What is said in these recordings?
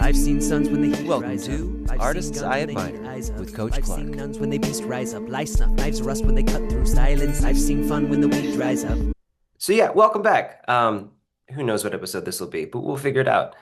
I've seen sons when they heat Welcome rise to up. I've Artists seen I guns when they Admire heat eyes up. with Coach I've Clark. seen nuns when they beast rise up. Lice snuff, knives rust when they cut through silence. I've seen fun when the weed dries up. So yeah, welcome back. Who knows what episode this will be, but we'll figure it out.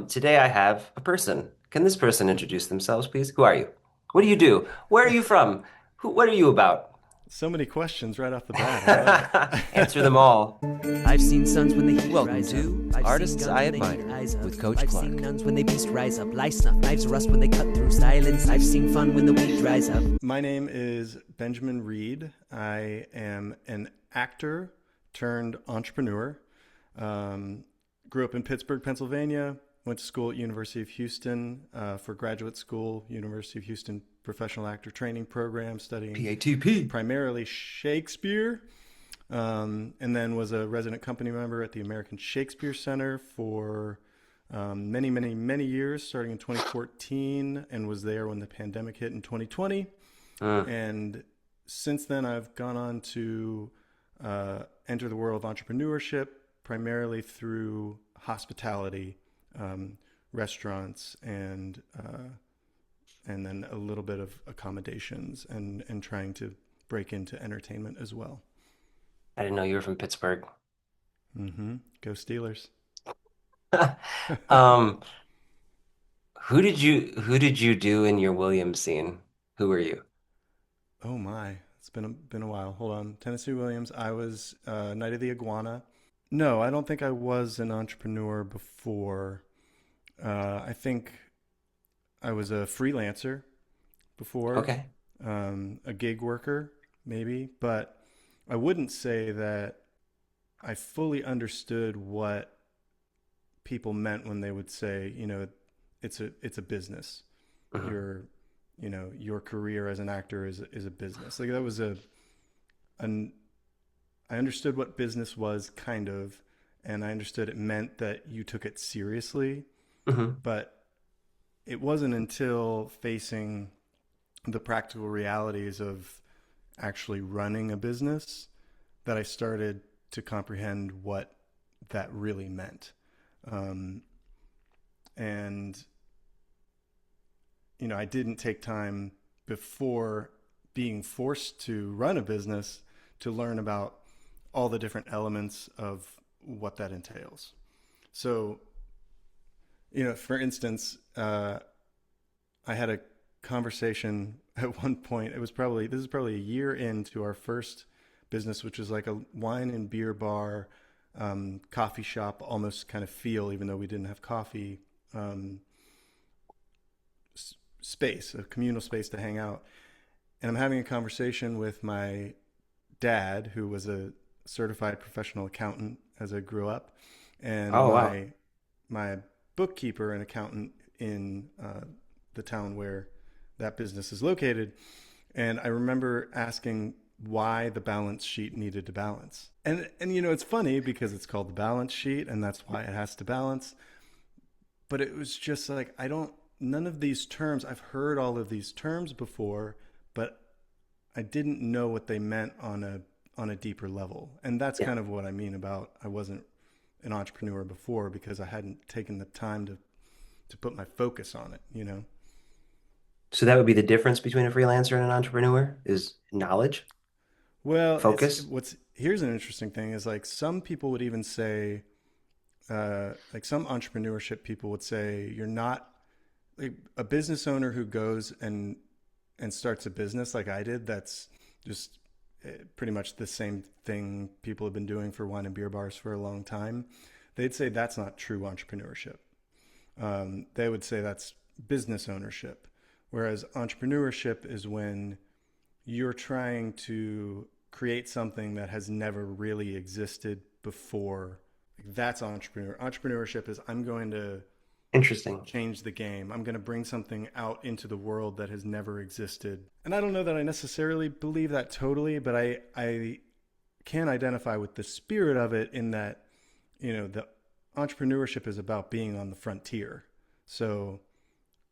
Today I have a person. Can this person introduce themselves, please? Who are you? What do you do? Where are you from? What are you about? So many questions right off the bat. I love Answer them it. all. I've seen sons when they heat Welcome rise to up. I've Artists seen I guns when they heat Admire eyes up. with Coach I've Clark. seen nuns when they beast rise up. Lice snuff, knives rust when they cut through silence. I've seen fun when the weed dries up. My name is Benjamin Reed. I am an actor turned entrepreneur. Grew up in Pittsburgh, Pennsylvania. Went to school at University of Houston for graduate school, University of Houston Professional Actor Training Program, studying PATP. primarily Shakespeare. And then was a resident company member at the American Shakespeare Center for many, many, many years, starting in 2014, and was there when the pandemic hit in 2020. And since then, I've gone on to enter the world of entrepreneurship, primarily through hospitality, restaurants, and then a little bit of accommodations, and trying to break into entertainment as well. I didn't know you were from Pittsburgh. Go Steelers. Um, who did you do in your Williams scene? Who were you? Oh my, it's been a while. Hold on. Tennessee Williams. I was Knight of the Iguana. No, I don't think I was an entrepreneur before. I think I was a freelancer before, Okay. a gig worker maybe, but I wouldn't say that I fully understood what people meant when they would say, it's a business. Mhm. Your career as an actor is a business. Like that was an I understood what business was kind of, and I understood it meant that you took it seriously, Mhm. but it wasn't until facing the practical realities of actually running a business that I started to comprehend what that really meant. And I didn't take time before being forced to run a business to learn about all the different elements of what that entails. So, for instance, I had a conversation at one point. This is probably a year into our first business, which was like a wine and beer bar, coffee shop, almost kind of feel, even though we didn't have coffee, space, a communal space to hang out. And I'm having a conversation with my dad, who was a certified professional accountant as I grew up, and Oh wow. my bookkeeper and accountant in the town where that business is located. And I remember asking why the balance sheet needed to balance. And it's funny because it's called the balance sheet and that's why it has to balance. But it was just like, none of these terms, I've heard all of these terms before, but I didn't know what they meant on a deeper level. And that's Yeah. kind of what I mean about I wasn't an entrepreneur before, because I hadn't taken the time to put my focus on it. So that would be the difference between a freelancer and an entrepreneur is knowledge, Well, focus. here's an interesting thing is like some people would even say, like some entrepreneurship people would say, you're not like a business owner who goes and starts a business like I did. That's just pretty much the same thing people have been doing for wine and beer bars for a long time. They'd say that's not true entrepreneurship. They would say that's business ownership. Whereas entrepreneurship is when you're trying to create something that has never really existed before. That's entrepreneurship is I'm going to Interesting. change the game. I'm going to bring something out into the world that has never existed. And I don't know that I necessarily believe that totally, but I can identify with the spirit of it in that, the entrepreneurship is about being on the frontier. So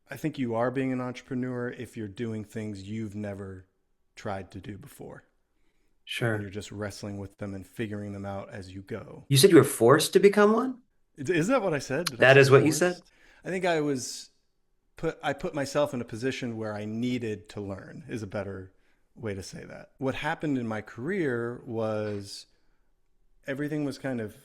I think you are being an entrepreneur if you're doing things you've never tried to do before. And you're Sure. just wrestling with them and figuring them out as you go. You said you were forced to become one? Is that what I said? Did I That say is what you said? forced? I think I put myself in a position where I needed to learn is a better way to say that. What happened in my career was everything was kind of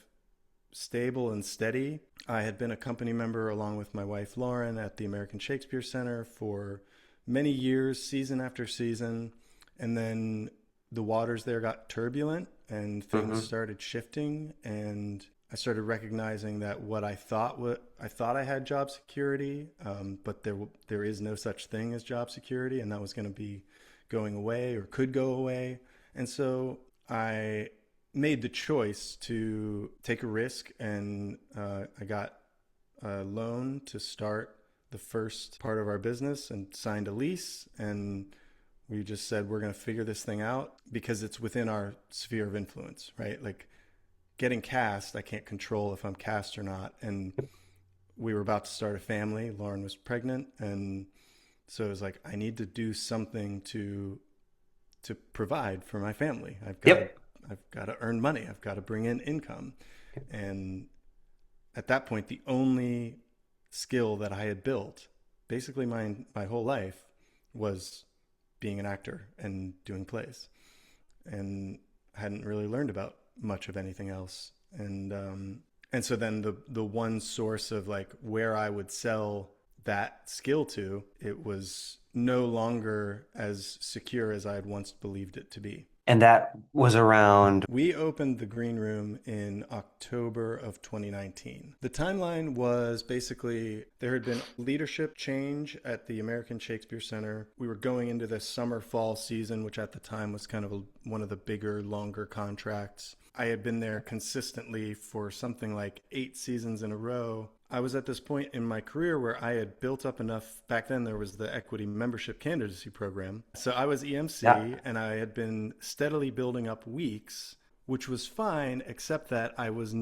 stable and steady. I had been a company member along with my wife Lauren at the American Shakespeare Center for many years, season after season, and then the waters there got turbulent and things started shifting, and I started recognizing that what I thought I had job security, but there is no such thing as job security, and that was going to be going away or could go away. And so I made the choice to take a risk, and I got a loan to start the first part of our business and signed a lease, and we just said we're going to figure this thing out because it's within our sphere of influence, right? Like getting cast, I can't control if I'm cast or not. And we were about to start a family. Lauren was pregnant, and so it was like I need to do something to provide for my family. I've got to earn money. I've got to bring in income. And at that point, the only skill that I had built basically my whole life was being an actor and doing plays, and I hadn't really learned about much of anything else. And so then the one source of like where I would sell that skill to, it was no longer as secure as I had once believed it to be. And that was around. We opened the green room in October of 2019. The timeline was basically there had been leadership change at the American Shakespeare Center. We were going into the summer-fall season, which at the time was kind of one of the bigger, longer contracts. I had been there consistently for something like 8 seasons in a row. I was at this point in my career where I had built up enough. Back then there was the equity membership candidacy program. So I was EMC, and I had been steadily building up weeks, which was fine, except that I was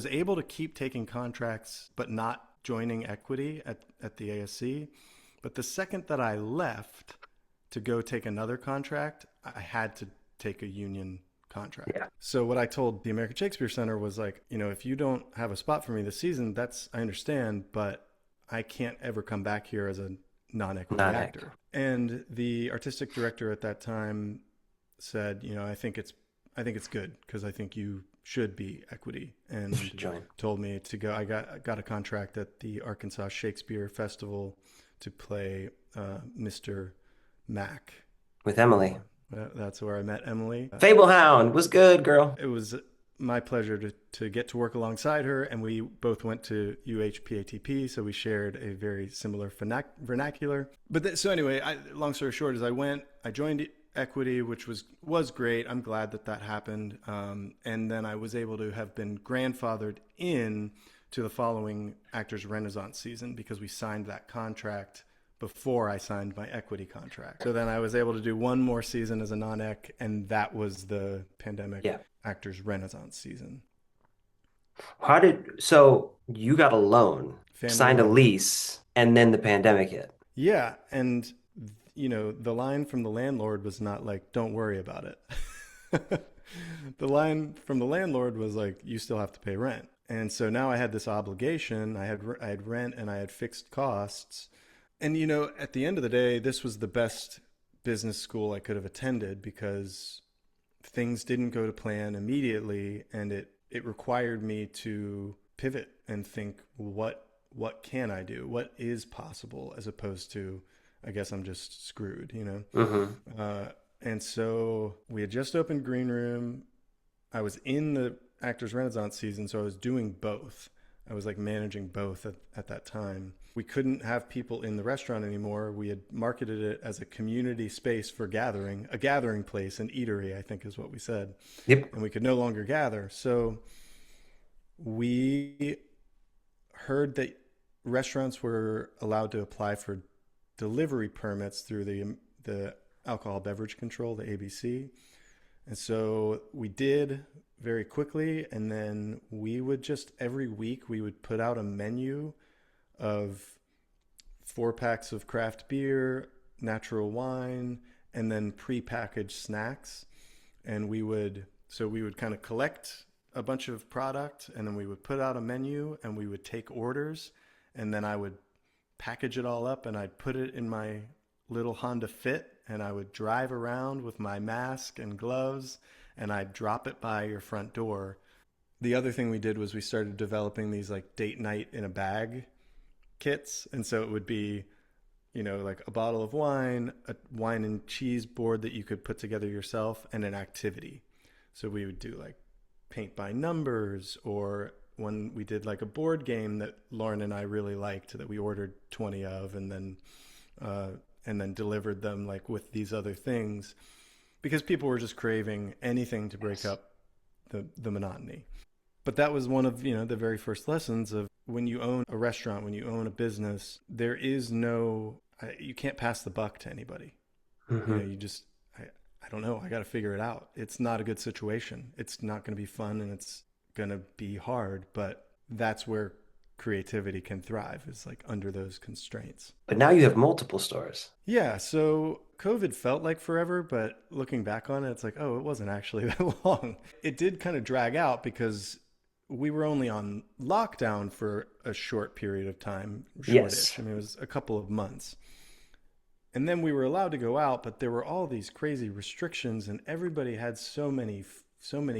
able to keep taking contracts, but not joining equity at the ASC. But the second that I left to go take another contract, I had to take a union contract. Yeah. So what I told the American Shakespeare Center was like, if you don't have a spot for me this season, I understand, but I can't ever come back here as a non-equity actor. And the artistic director at that time said, I think it's good because I think you should be equity, and told me to go. I got a contract at the Arkansas Shakespeare Festival to play Mr. Mac with Emily. That's where I met Emily. Fablehound was good, girl. It was my pleasure to get to work alongside her, and we both went to UHPATP, so we shared a very similar vernacular. But so anyway, long story short is I joined equity, which was great. I'm glad that happened. And then I was able to have been grandfathered in to the following Actors Renaissance season because we signed that contract before I signed my equity contract. So then I was able to do one more season as a non-ec, and that was the pandemic Actors Renaissance season. So you got a loan, signed a lease, and then the pandemic hit. Yeah, and the line from the landlord was not like, don't worry about it. The line from the landlord was like, you still have to pay rent. And so now I had this obligation. I had rent and I had fixed costs. And, at the end of the day, this was the best business school I could have attended because things didn't go to plan immediately. And it required me to pivot and think, what can I do? What is possible as opposed to, I guess I'm just screwed, And so we had just opened Green Room. I was in the Actors Renaissance season, so I was doing both. I was like managing both at that time. We couldn't have people in the restaurant anymore. We had marketed it as a community space for a gathering place, an eatery, I think is what we said. Yep. And we could no longer gather. So we heard that restaurants were allowed to apply for delivery permits through the Alcohol Beverage Control, the ABC. And so we did very quickly, and then we would just every week we would put out a menu of 4 packs of craft beer, natural wine, and then prepackaged snacks. And we would kind of collect a bunch of product, and then we would put out a menu and we would take orders, and then I would package it all up and I'd put it in my little Honda Fit and I would drive around with my mask and gloves and I'd drop it by your front door. The other thing we did was we started developing these like date night in a bag kits. And so it would be, like a bottle of wine, a wine and cheese board that you could put together yourself, and an activity. So we would do like paint by numbers, or when we did like a board game that Lauren and I really liked that we ordered 20 of and then delivered them like with these other things, because people were just craving anything to break up the monotony. But that was one of, the very first lessons of when you own a restaurant, when you own a business, there is you can't pass the buck to anybody. You just, I don't know, I got to figure it out. It's not a good situation. It's not going to be fun and it's going to be hard, but that's where creativity can thrive, is like under those constraints. But now you have multiple stores. Yeah. So COVID felt like forever, but looking back on it, it's like, oh, it wasn't actually that long. It did kind of drag out because we were only on lockdown for a short period of time. Shortish. Yes. I mean, it was a couple of months. And then we were allowed to go out, but there were all these crazy restrictions and everybody had so many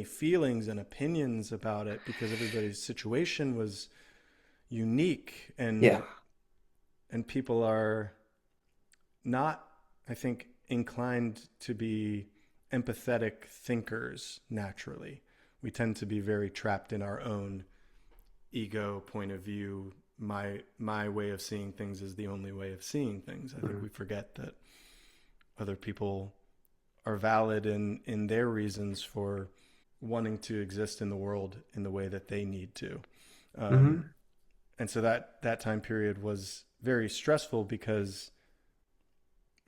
feelings and opinions about it because everybody's situation was unique, and people are not, I think, inclined to be empathetic thinkers naturally. We tend to be very trapped in our own ego point of view. My way of seeing things is the only way of seeing things. I think we forget that other people are valid in their reasons for wanting to exist in the world in the way that they need to. And so that time period was very stressful because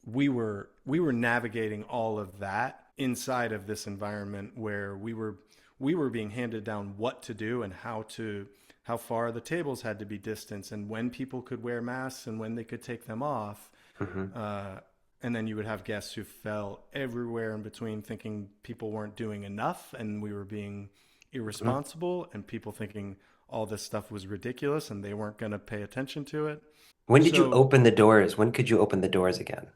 we were navigating all of that inside of this environment where we were being handed down what to do and how far the tables had to be distanced and when people could wear masks and when they could take them off. And then you would have guests who fell everywhere in between, thinking people weren't doing enough and we were being irresponsible, and people thinking all this stuff was ridiculous and they weren't going to pay attention to it. When did you open the doors? When could you open the doors again?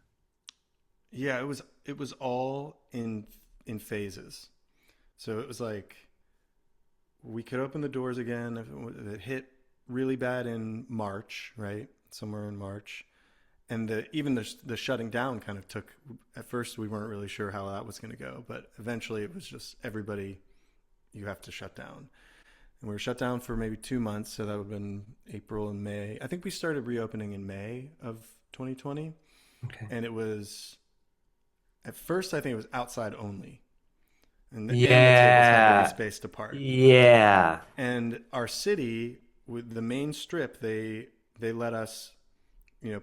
Yeah, it was all in phases. So it was like we could open the doors again. It hit really bad in March, right? Somewhere in March. And even the shutting down kind of took, at first we weren't really sure how that was going to go, but eventually it was just everybody, you have to shut down. And we were shut down for maybe 2 months. So that would have been April and May. I think we started reopening in May of 2020. Okay. And it was, at first I think it was outside only. And the tables had to be spaced apart. Yeah. And our city, with the main strip, they let us,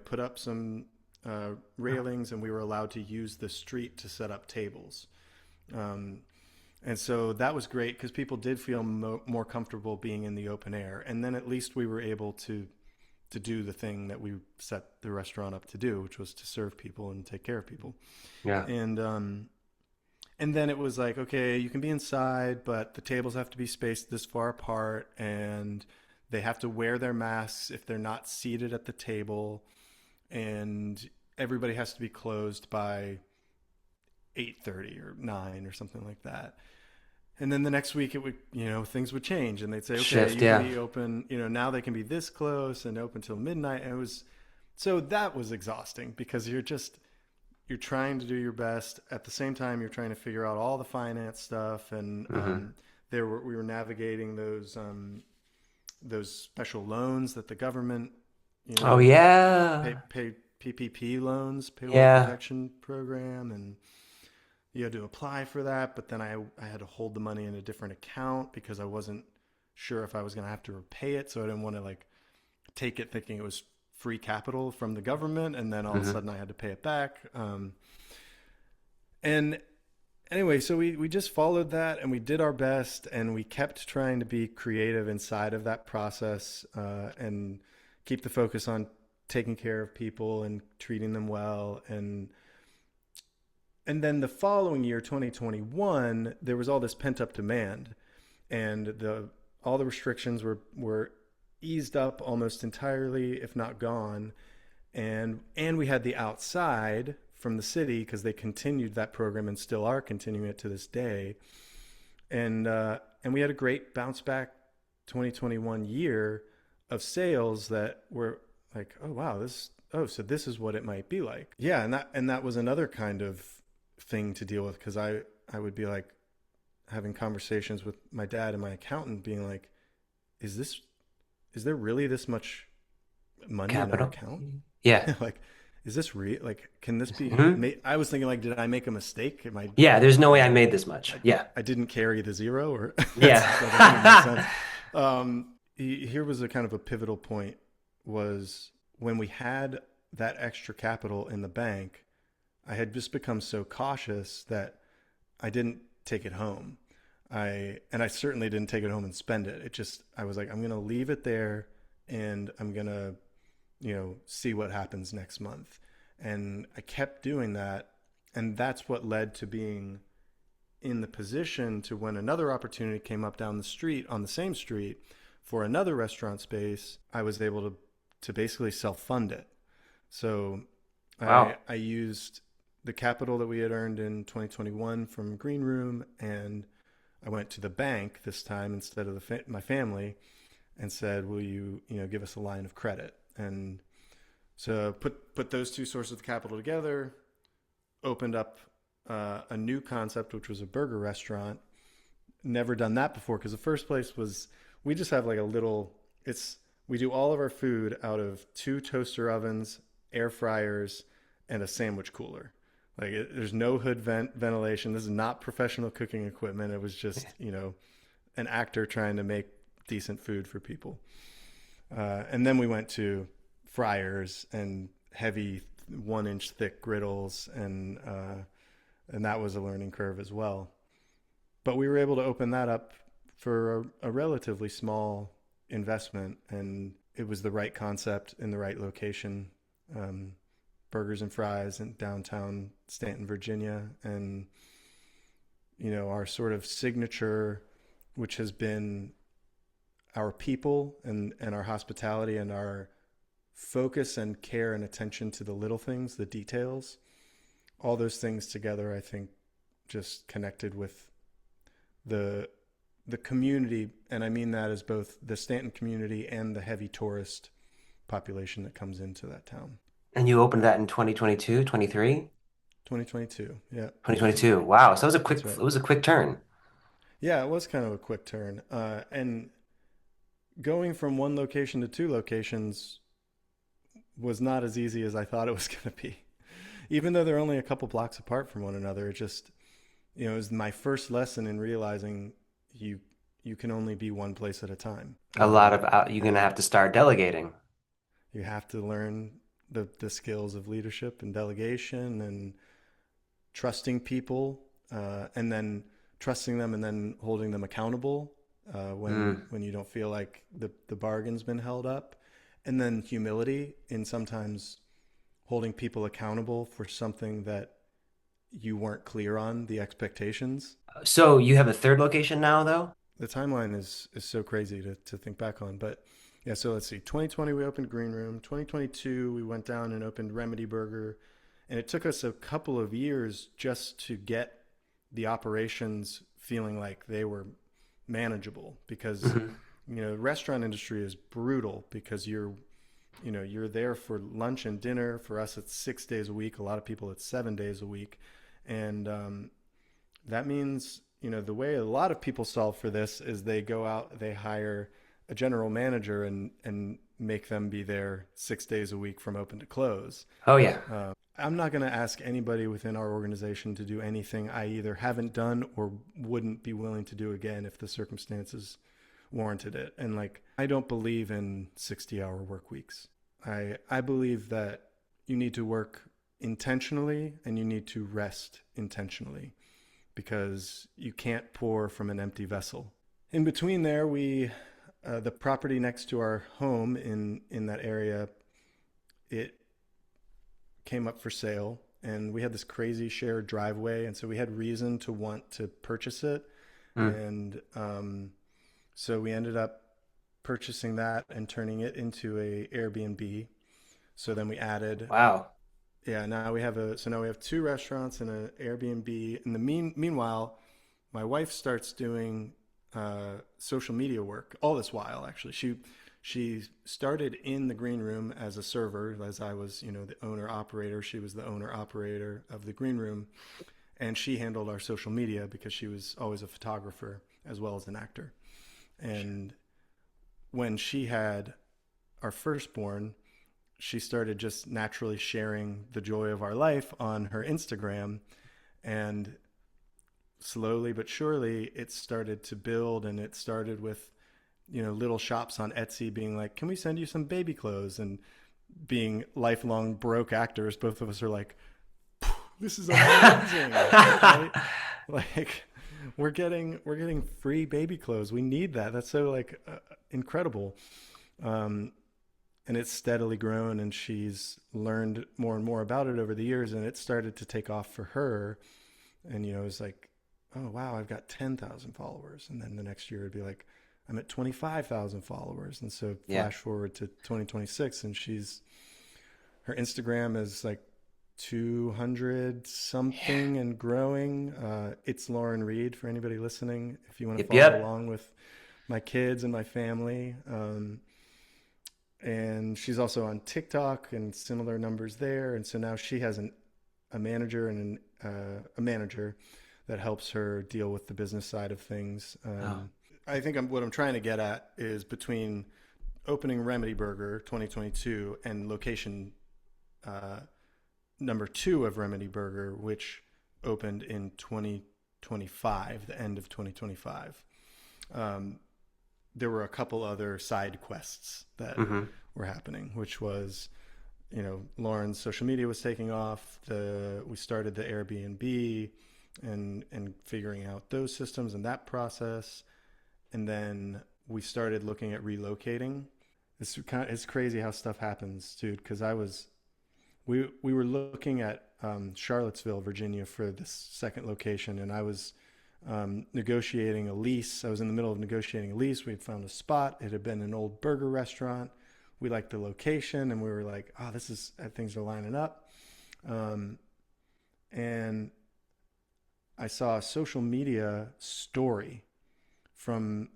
put up some railings, and we were allowed to use the street to set up tables. And so that was great because people did feel more comfortable being in the open air. And then at least we were able to do the thing that we set the restaurant up to do, which was to serve people and take care of people. Yeah. And then it was like, okay, you can be inside, but the tables have to be spaced this far apart, and they have to wear their masks if they're not seated at the table, and everybody has to be closed by 8:30 or 9 or something like that. And then the next week it would, things would change, and they'd say, okay, shift, you can be open, now they can be this close and open till midnight. And so that was exhausting because you're trying to do your best. At the same time, you're trying to figure out all the finance stuff. And we were navigating those special loans that the government, pay PPP loans, payroll protection program. And you had to apply for that. But then I had to hold the money in a different account because I wasn't sure if I was going to have to repay it. So I didn't want to take it thinking it was free capital from the government, and then all of a sudden I had to pay it back. And anyway, so we just followed that, and we did our best, and we kept trying to be creative inside of that process, and keep the focus on taking care of people and treating them well. And then the following year, 2021, there was all this pent up demand, and all the restrictions were eased up almost entirely, if not gone. And we had the outside from the city because they continued that program and still are continuing it to this day. And we had a great bounce back 2021 year of sales that were like, oh wow, so this is what it might be like. Yeah, and that was another kind of thing to deal with because I would be like having conversations with my dad and my accountant being like, is there really this much money in our Capital. account? Yeah. Like, is this real? Like, can this be Hmm. I was thinking like, did I make a mistake? Yeah, there's no way You I know, made this much. Yeah. I didn't carry the zero, or that doesn't even make sense. Yeah. Here was a kind of a pivotal point was when we had that extra capital in the bank. I had just become so cautious that I didn't take it home. I certainly didn't take it home and spend it. I was like, I'm gonna leave it there, and I'm gonna see what happens next month. And I kept doing that, and that's what led to being in the position to when another opportunity came up down the street on the same street for another restaurant space, I was able to basically self-fund it. So Wow. I used the capital that we had earned in 2021 from Green Room, and I went to the bank this time instead of my family and said, "Will you give us a line of credit?" And so put those two sources of capital together, opened up a new concept, which was a burger restaurant. Never done that before because the first place was we just have like a little. We do all of our food out of 2 toaster ovens, air fryers, and a sandwich cooler. Like there's no hood ventilation. This is not professional cooking equipment. It was just an actor trying to make decent food for people. And then we went to fryers and heavy 1-inch thick griddles, and that was a learning curve as well. But we were able to open that up for a relatively small investment, and it was the right concept in the right location. Burgers and fries in downtown Stanton, Virginia, and our sort of signature, which has been our people and our hospitality and our focus and care and attention to the little things, the details, all those things together, I think just connected with the community. And I mean that as both the Stanton community and the heavy tourist population that comes into that town. And you opened that in 2022, 23? 2022. Yeah, 2022. Wow. So that's it right. was a quick turn. Yeah, it was kind of a quick turn. And going from one location to 2 locations was not as easy as I thought it was going to be. Even though they're only a couple blocks apart from one another, it just, it was my first lesson in realizing you can only be one place at a time. A lot of you're gonna have to start delegating. You have to learn the skills of leadership and delegation and trusting people, and then trusting them and then holding them accountable when you don't feel like the bargain's been held up, and then humility in sometimes holding people accountable for something that you weren't clear on the expectations. So you have a third location now, though? The timeline is so crazy to think back on. But yeah, so let's see. 2020 we opened Green Room. 2022 we went down and opened Remedy Burger, and it took us a couple of years just to get the operations feeling like they were manageable, because Mhm. the restaurant industry is brutal because you're there for lunch and dinner. For us, it's 6 days a week. A lot of people, it's 7 days a week. And that means, the way a lot of people solve for this is they go out, they hire a general manager and make them be there 6 days a week from open to close. Oh yeah. I'm not going to ask anybody within our organization to do anything I either haven't done or wouldn't be willing to do again if the circumstances warranted it. And like, I don't believe in 60-hour work weeks. I believe that you need to work intentionally and you need to rest intentionally, because you can't pour from an empty vessel. In between there, the property next to our home in that area, it came up for sale, and we had this crazy shared driveway, and so we had reason to want to purchase it. Mm. And so we ended up purchasing that and turning it into a Airbnb. So then we added, Wow. yeah, now we have two restaurants and an Airbnb. In the meanwhile, my wife starts doing social media work. All this while, actually, she started in the green room as a server, as I was, the owner operator. She was the owner operator of the green room, and she handled our social media because she was always a photographer as well as an actor. And when she had our firstborn, she started just naturally sharing the joy of our life on her Instagram. And slowly but surely, it started to build, and it started with, little shops on Etsy being like, can we send you some baby clothes? And being lifelong broke actors, both of us are like, this is amazing, right? Like, we're getting free baby clothes. We need that. That's so like incredible. Um, and it's steadily grown, and she's learned more and more about it over the years, and it started to take off for her. And it was like, oh wow, I've got 10,000 followers, and then the next year it'd be like, I'm at 25,000 followers. And so Yeah. flash forward to 2026, and her Instagram is like 200 something and growing. It's Lauren Reed for anybody listening, if you want to Yep, follow yep. along with my kids and my family. And she's also on TikTok and similar numbers there. And so now she has a manager and a manager that helps her deal with the business side of things. Oh, I think what I'm trying to get at is between opening Remedy Burger 2022 and location number 2 of Remedy Burger, which opened in 2025, the end of 2025. There were a couple other side quests that hmm. were happening, which was, Lauren's social media was taking off. We started the Airbnb and figuring out those systems and that process. And then we started looking at relocating. It's crazy how stuff happens, dude. Because we were looking at Charlottesville, Virginia, for this second location, and I was negotiating a lease. I was in the middle of negotiating a lease. We had found a spot. It had been an old burger restaurant. We liked the location, and we were like, "Oh, things are lining up." And I saw a social media story from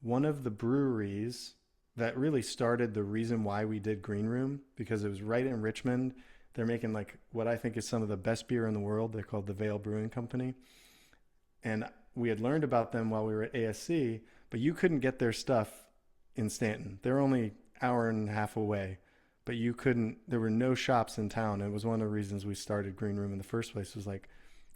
one of the breweries that really started the reason why we did Green Room, because it was right in Richmond. They're making like what I think is some of the best beer in the world. They're called the Vale Brewing Company. And we had learned about them while we were at ASC, but you couldn't get their stuff in Stanton. They're only hour and a half away, but there were no shops in town. It was one of the reasons we started Green Room in the first place, was like,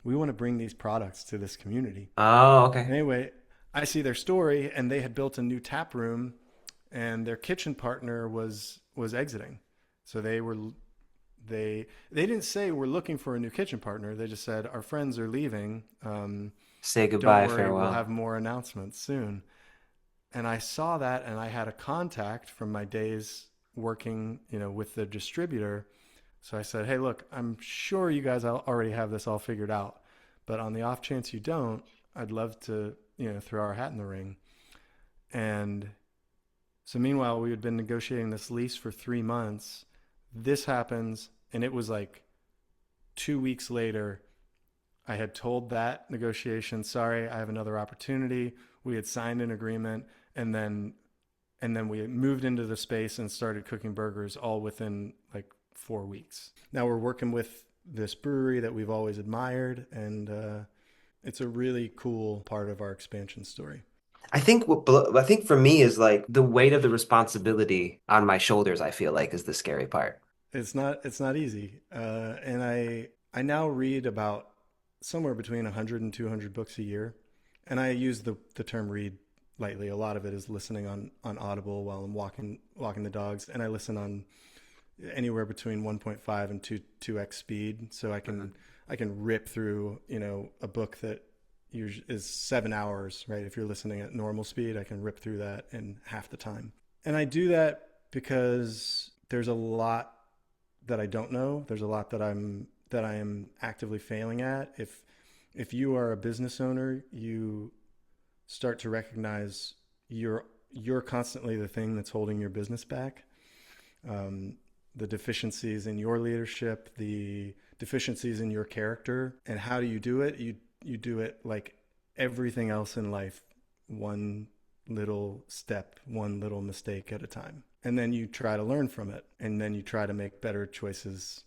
we want to bring these products to this community. Oh, okay. Anyway, I see their story, and they had built a new tap room, and their kitchen partner was exiting. So they didn't say we're looking for a new kitchen partner. They just said our friends are leaving. Say Don't goodbye, worry, we'll farewell. have more announcements soon. And I saw that, and I had a contact from my days working, with the distributor. So I said, hey, look, I'm sure you guys already have this all figured out, but on the off chance you don't, I'd love to, throw our hat in the ring. And so meanwhile, we had been negotiating this lease for 3 months. This happens, and it was like 2 weeks later, I had told that negotiation, sorry, I have another opportunity. We had signed an agreement, and then we moved into the space and started cooking burgers all within like 4 weeks. Now we're working with this brewery that we've always admired, and it's a really cool part of our expansion story. I think for me is like the weight of the responsibility on my shoulders, I feel like is the scary part. It's not easy, and I now read about somewhere between 100 and 200 books a year, and I use the term read lightly. A lot of it is listening on Audible while I'm walking the dogs, and I listen on anywhere between 1.5 and 2x speed, so Mhm. I can rip through a book that is 7 hours, right? If you're listening at normal speed, I can rip through that in half the time. And I do that because there's a lot that I don't know. There's a lot that I am actively failing at. If you are a business owner, you start to recognize you're you're constantly the thing that's holding your business back. Um, the deficiencies in your leadership, the deficiencies in your character, and how do you do it? You do it like everything else in life, one little step, one little mistake at a time. And then you try to learn from it, and then you try to make better choices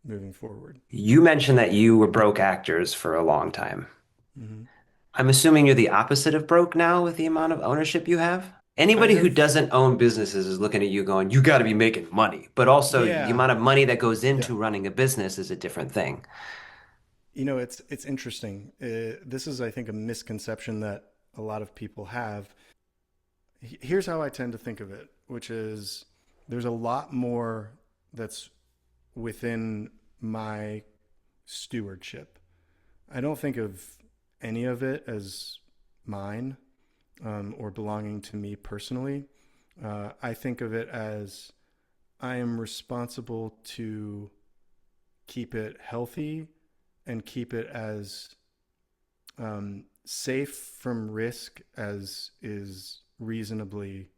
moving forward. You mentioned that you were broke actors for a long time. Mm-hmm. I'm assuming you're the opposite of broke now with the amount of ownership you have. Anybody Kind who of. doesn't own businesses is looking at you going, you got to be making money. But also, the Yeah. amount of money that goes Yeah. into running a business is a different thing. It's interesting. This is, I think, a misconception that a lot of people have. Here's how I tend to think of it, which is there's a lot more that's within my stewardship. I don't think of any of it as mine, or belonging to me personally. I think of it as I am responsible to keep it healthy and keep it as safe from risk as is reasonably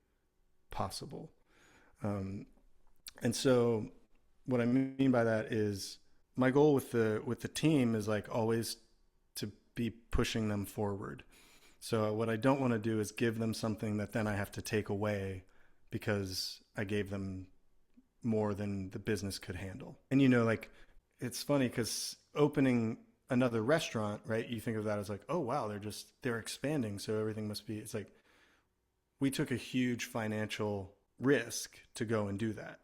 possible. Um, and so, what I mean by that is my goal with the team is like always to be pushing them forward. So what I don't want to do is give them something that then I have to take away because I gave them more than the business could handle. And like it's funny because opening another restaurant, right? You think of that as like, oh wow, they're expanding, so everything must be. It's like we took a huge financial risk to go and do that,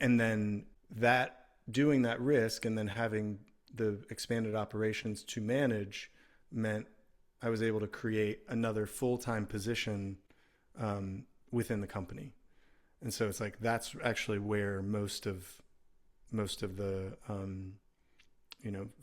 and then that doing that risk and then having the expanded operations to manage meant I was able to create another full-time position within the company. And so it's like that's actually where most of the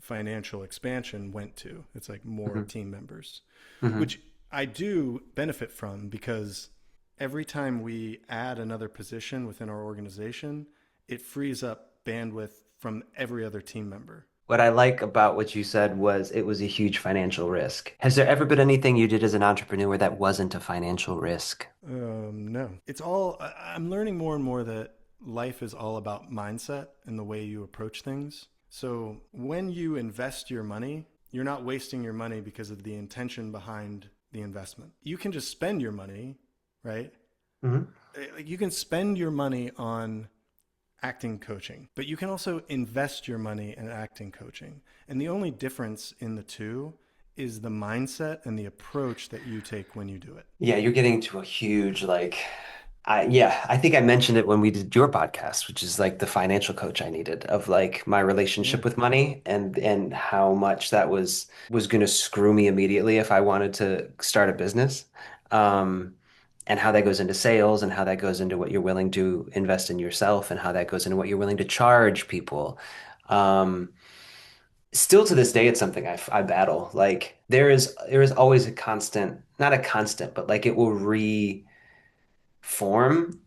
financial expansion went to. It's like more Hmm. team members, Hmm. which I do benefit from because every time we add another position within our organization, it frees up bandwidth from every other team member. What I like about what you said was it was a huge financial risk. Has there ever been anything you did as an entrepreneur that wasn't a financial risk? No, it's all, I'm learning more and more that life is all about mindset and the way you approach things. So when you invest your money, you're not wasting your money because of the intention behind the investment. You can just spend your money, right? Hmm. Like you can spend your money on acting coaching, but you can also invest your money in acting coaching. And the only difference in the two is the mindset and the approach that you take when you do it. Yeah, you're getting to a huge I think I mentioned it when we did your podcast, which is like the financial coach I needed of like my Yeah. relationship with money and how much that was going to screw me immediately if I wanted to start a business. Um, and how that goes into sales and how that goes into what you're willing to invest in yourself and how that goes into what you're willing to charge people. Um, Still to this day, it's something I battle. Like there is always a constant, not a constant, but like it will reform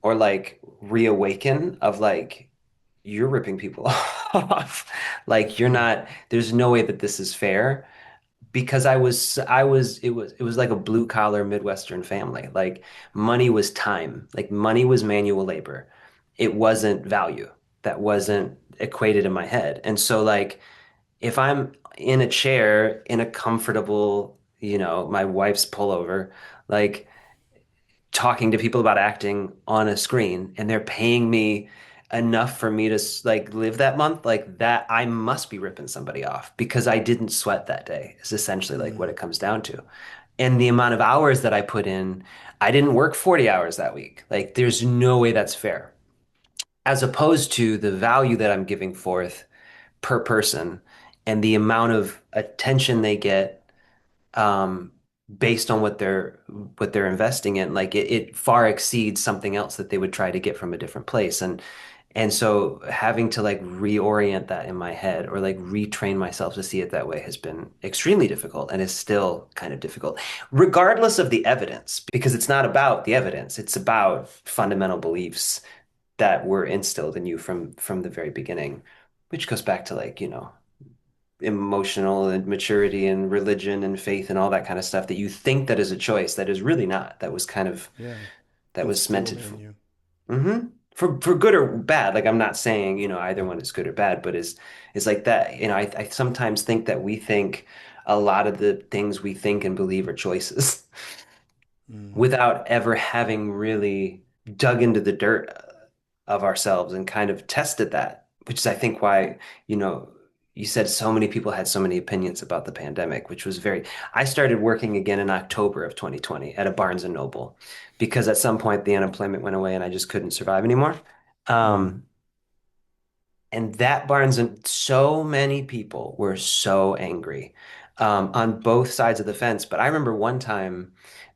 or like reawaken of like you're ripping people off. Like you're not, there's no way that this is fair because it was like a blue collar Midwestern family. Like money was time, like money was manual labor. It wasn't value. That wasn't equated in my head. And so like if I'm in a chair in a comfortable, my wife's pullover, like talking to people about acting on a screen and they're paying me enough for me to like live that month, like that I must be ripping somebody off because I didn't sweat that day is essentially like what Mm. it comes down to. And the amount of hours that I put in, I didn't work 40 hours that week. Like there's no way that's fair. As opposed to the value that I'm giving forth per person and the amount of attention they get um, based on what they're investing in. Like it far exceeds something else that they would try to get from a different place. And so having to like reorient that in my head or like retrain myself to see it that way has been extremely difficult and is still kind of difficult, regardless of the evidence, because it's not about the evidence. It's about fundamental beliefs that were instilled in you from the very beginning, which goes back to like, emotional and maturity and religion and faith and all that kind of stuff that you think that is a choice that is really not. That was kind of Yeah. that was Instilled cemented in for you. for good or bad. Like I'm not saying, either one is good or bad, but is like that. I sometimes think that we think a lot of the things we think and believe are choices Mm. without ever having really dug into the dirt of ourselves and kind of tested that, which is, I think, why, you know, you said so many people had so many opinions about the pandemic, which was very, I started working again in October of 2020 at a Barnes and Noble because at some point the unemployment went away and I just couldn't survive anymore. Mm. Um, and that Barnes and so many people were so angry on both sides of the fence. But I remember one time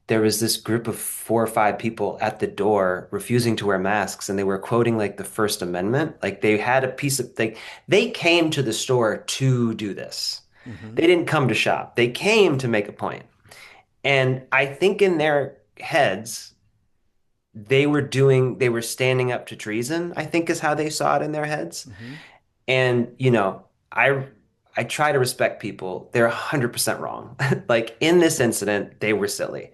there was this group of 4 or 5 people at the door refusing to wear masks, and they were quoting like the First Amendment. Like they had a piece of they came to the store to do this. Mm-hmm. They didn't come to shop. They came to make a point. And I think in their heads, they were standing up to treason, I think is how they saw it in their heads. Mm-hmm. And, I try to respect people. They're 100% wrong. Like in this incident, they were silly.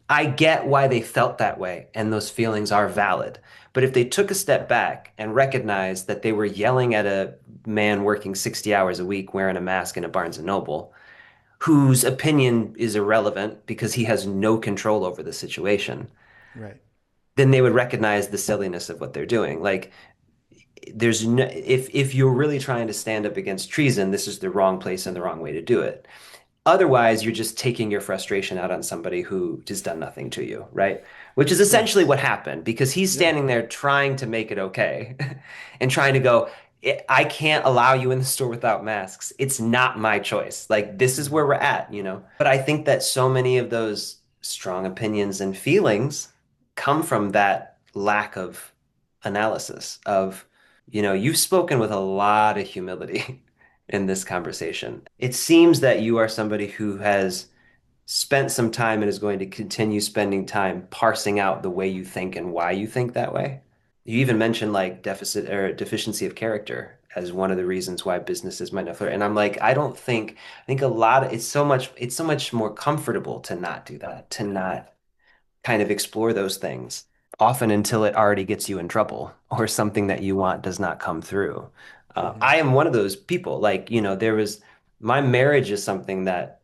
I get why they felt that way, and those feelings are valid. But if they took a step back and recognized that they were yelling at a man working 60 hours a week wearing a mask in a Barnes and Noble, whose opinion is irrelevant because he has no control over the situation, Right. then they would recognize the silliness of what they're doing. Like there's no, if you're really trying to stand up against treason, this is the wrong place and the wrong way to do it. Otherwise, you're just taking your frustration out on somebody who has done nothing to you, right? Which is essentially Yes. what happened because he's Yeah. standing there trying to make it okay and trying to go, I can't allow you in the store without masks. It's not my choice. Like, this is Mm. where we're at. But I think that so many of those strong opinions and feelings come from that lack of analysis of, you've spoken with a lot of humility in this conversation. It seems that you are somebody who has spent some time and is going to continue spending time parsing out the way you think and why you think that way. You even mentioned like deficit or deficiency of character as one of the reasons why businesses might not flirt. And I'm like, I think a lot of it's so much more comfortable to not do that, to not kind of explore those things, often until it already gets you in trouble or something that you want does not come through. Mm-hmm. I am one of those people. Like, my marriage is something that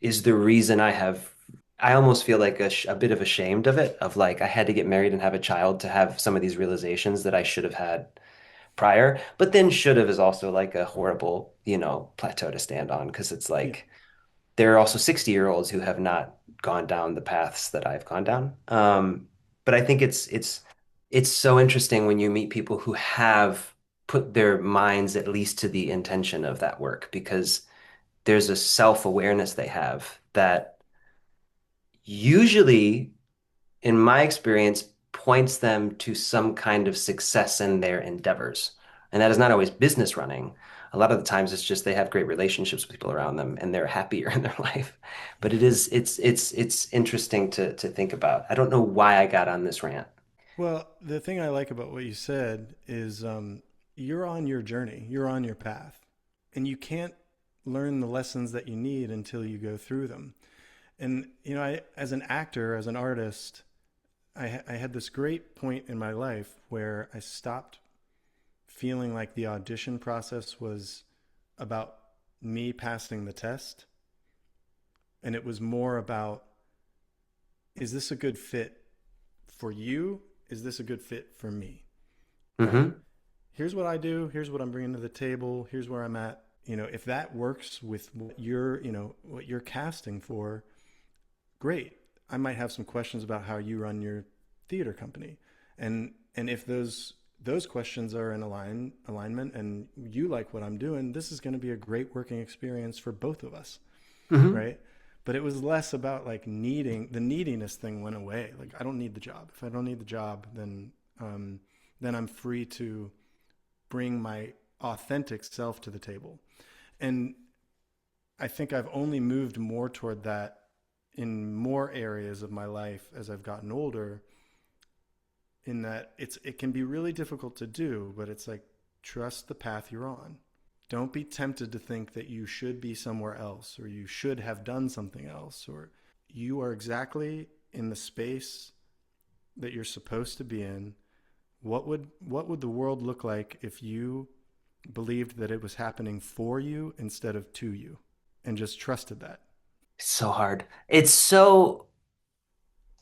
is the reason I almost feel like a bit of ashamed of it, of like, I had to get married and have a child to have some of these realizations that I should have had prior, but then should have is also like a horrible, plateau to stand on because it's Yeah. like, there are also 60-year-olds who have not gone down the paths that I've gone down. But I think it's so interesting when you meet people who have put their minds at least to the intention of that work because there's a self-awareness they have that usually, in my experience, points them to some kind of success in their endeavors. And that is not always business running. A lot of the times it's just they have great relationships with people around them and they're happier in their life. But it's interesting to think about. I don't know why I got on this rant. Well, the thing I like about what you said is you're on your journey, you're on your path, and you can't learn the lessons that you need until you go through them. And, as an actor, as an artist, I had this great point in my life where I stopped feeling like the audition process was about me passing the test. And it was more about, is this a good fit for you? Is this a good fit for me? Like, Hmm. here's what I do. Here's what I'm bringing to the table. Here's where I'm at. If that works with what you're casting for, great. I might have some questions about how you run your theater company, and if those questions are in alignment, and you like what I'm doing, this is going to be a great working experience for both of us, Hmm. right? But it was less about like the neediness thing went away. Like I don't need the job. If I don't need the job, then I'm free to bring my authentic self to the table. And I think I've only moved more toward that in more areas of my life as I've gotten older, in that it can be really difficult to do, but it's like trust the path you're on. Don't be tempted to think that you should be somewhere else or you should have done something else, or you are exactly in the space that you're supposed to be in. What would the world look like if you believed that it was happening for you instead of to you and just trusted that? It's so hard. It's so,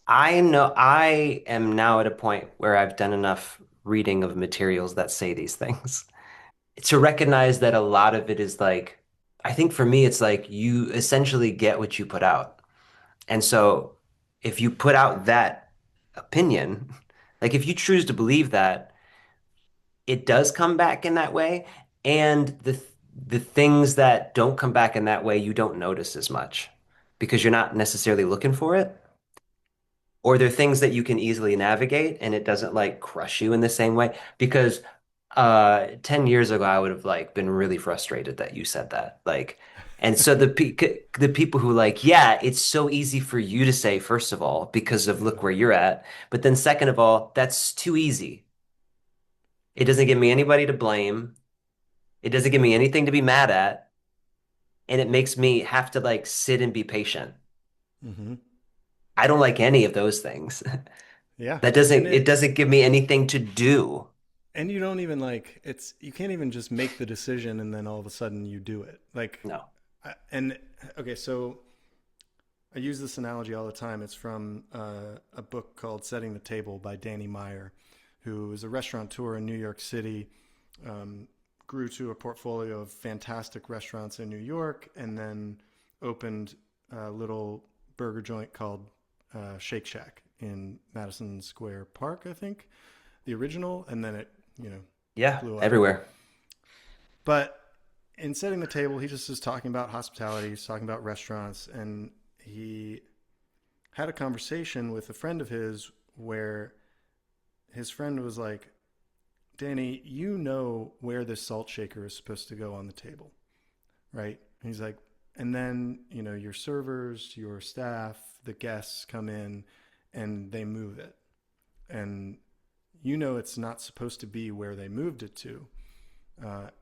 I know I am now at a point where I've done enough reading of materials that say these things to recognize that a lot of it is like, I think for me, it's like you essentially get what you put out. And so if you put out that opinion, like if you choose to believe that, it does come back in that way. And the things that don't come back in that way, you don't notice as much because you're not necessarily looking for it. Or they're things that you can easily navigate and it doesn't like crush you in the same way. Because 10 years ago, I would have like been really frustrated that you said that. Like, and so the people who like, yeah, it's so easy for you to say, first of all, because of Yeah. look where you're at. But then second of all, that's too easy. It doesn't give me anybody to blame. It doesn't give me anything to be mad at. And it makes me have to like sit and be patient. Mm-hmm. I don't like any of those things. Yeah. That And it doesn't give me anything to do. you don't even like it's you can't even just make the decision and then all of a sudden you do it. Like No. and okay, so I use this analogy all the time. It's from a book called Setting the Table by Danny Meyer, who is a restaurateur in New York City, um, grew to a portfolio of fantastic restaurants in New York, and then opened a little burger joint called Shake Shack in Madison Square Park, I think, the original, and then it, Yeah, blew up. everywhere. But in Setting the Table, he just is talking about hospitality, he's talking about restaurants, and he had a conversation with a friend of his where his friend was like, Danny, you know where this salt shaker is supposed to go on the table, right? And he's like, and then, your servers, your staff, the guests come in and they move it. And it's not supposed to be where they moved it to.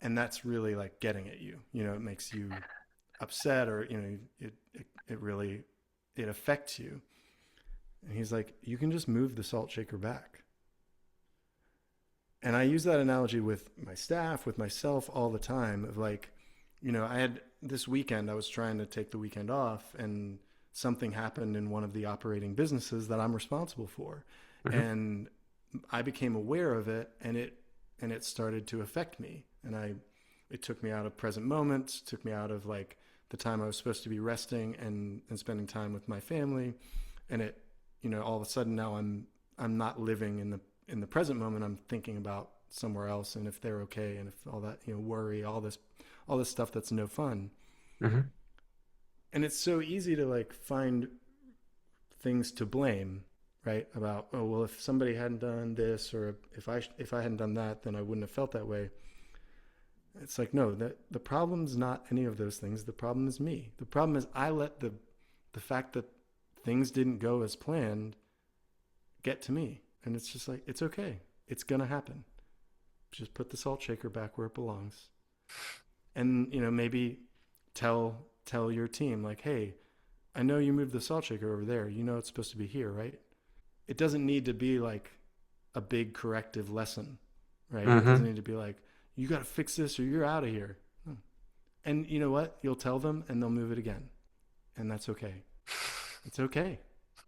And that's really like getting at you. It makes you upset, or, it really, it affects you. And he's like, you can just move the salt shaker back. And I use that analogy with my staff, with myself all the time of like, I had this weekend, I was trying to take the weekend off and something happened in one of the operating businesses that I'm responsible for. Hmm. And I became aware of it, and it started to affect me. And it took me out of present moments, took me out of like the time I was supposed to be resting and spending time with my family. And it, all of a sudden now I'm not living in the present moment. I'm thinking about somewhere else and if they're okay and if all that, worry, all this stuff that's no fun. Hmm. And it's so easy to like find things to blame, right? About, oh well, if somebody hadn't done this, or if I hadn't done that, then I wouldn't have felt that way. It's like, no, the problem's not any of those things. The problem is me. The problem is I let the fact that things didn't go as planned get to me. And it's just like, it's okay. It's gonna happen. Just put the salt shaker back where it belongs. And, maybe tell your team like, hey, I know you moved the salt shaker over there. It's supposed to be here, right? It doesn't need to be like a big corrective lesson, right? It doesn't Hmm. need to be like, you got to fix this or you're out of here. No. And you know what? You'll tell them and they'll move it again. And that's okay. It's okay.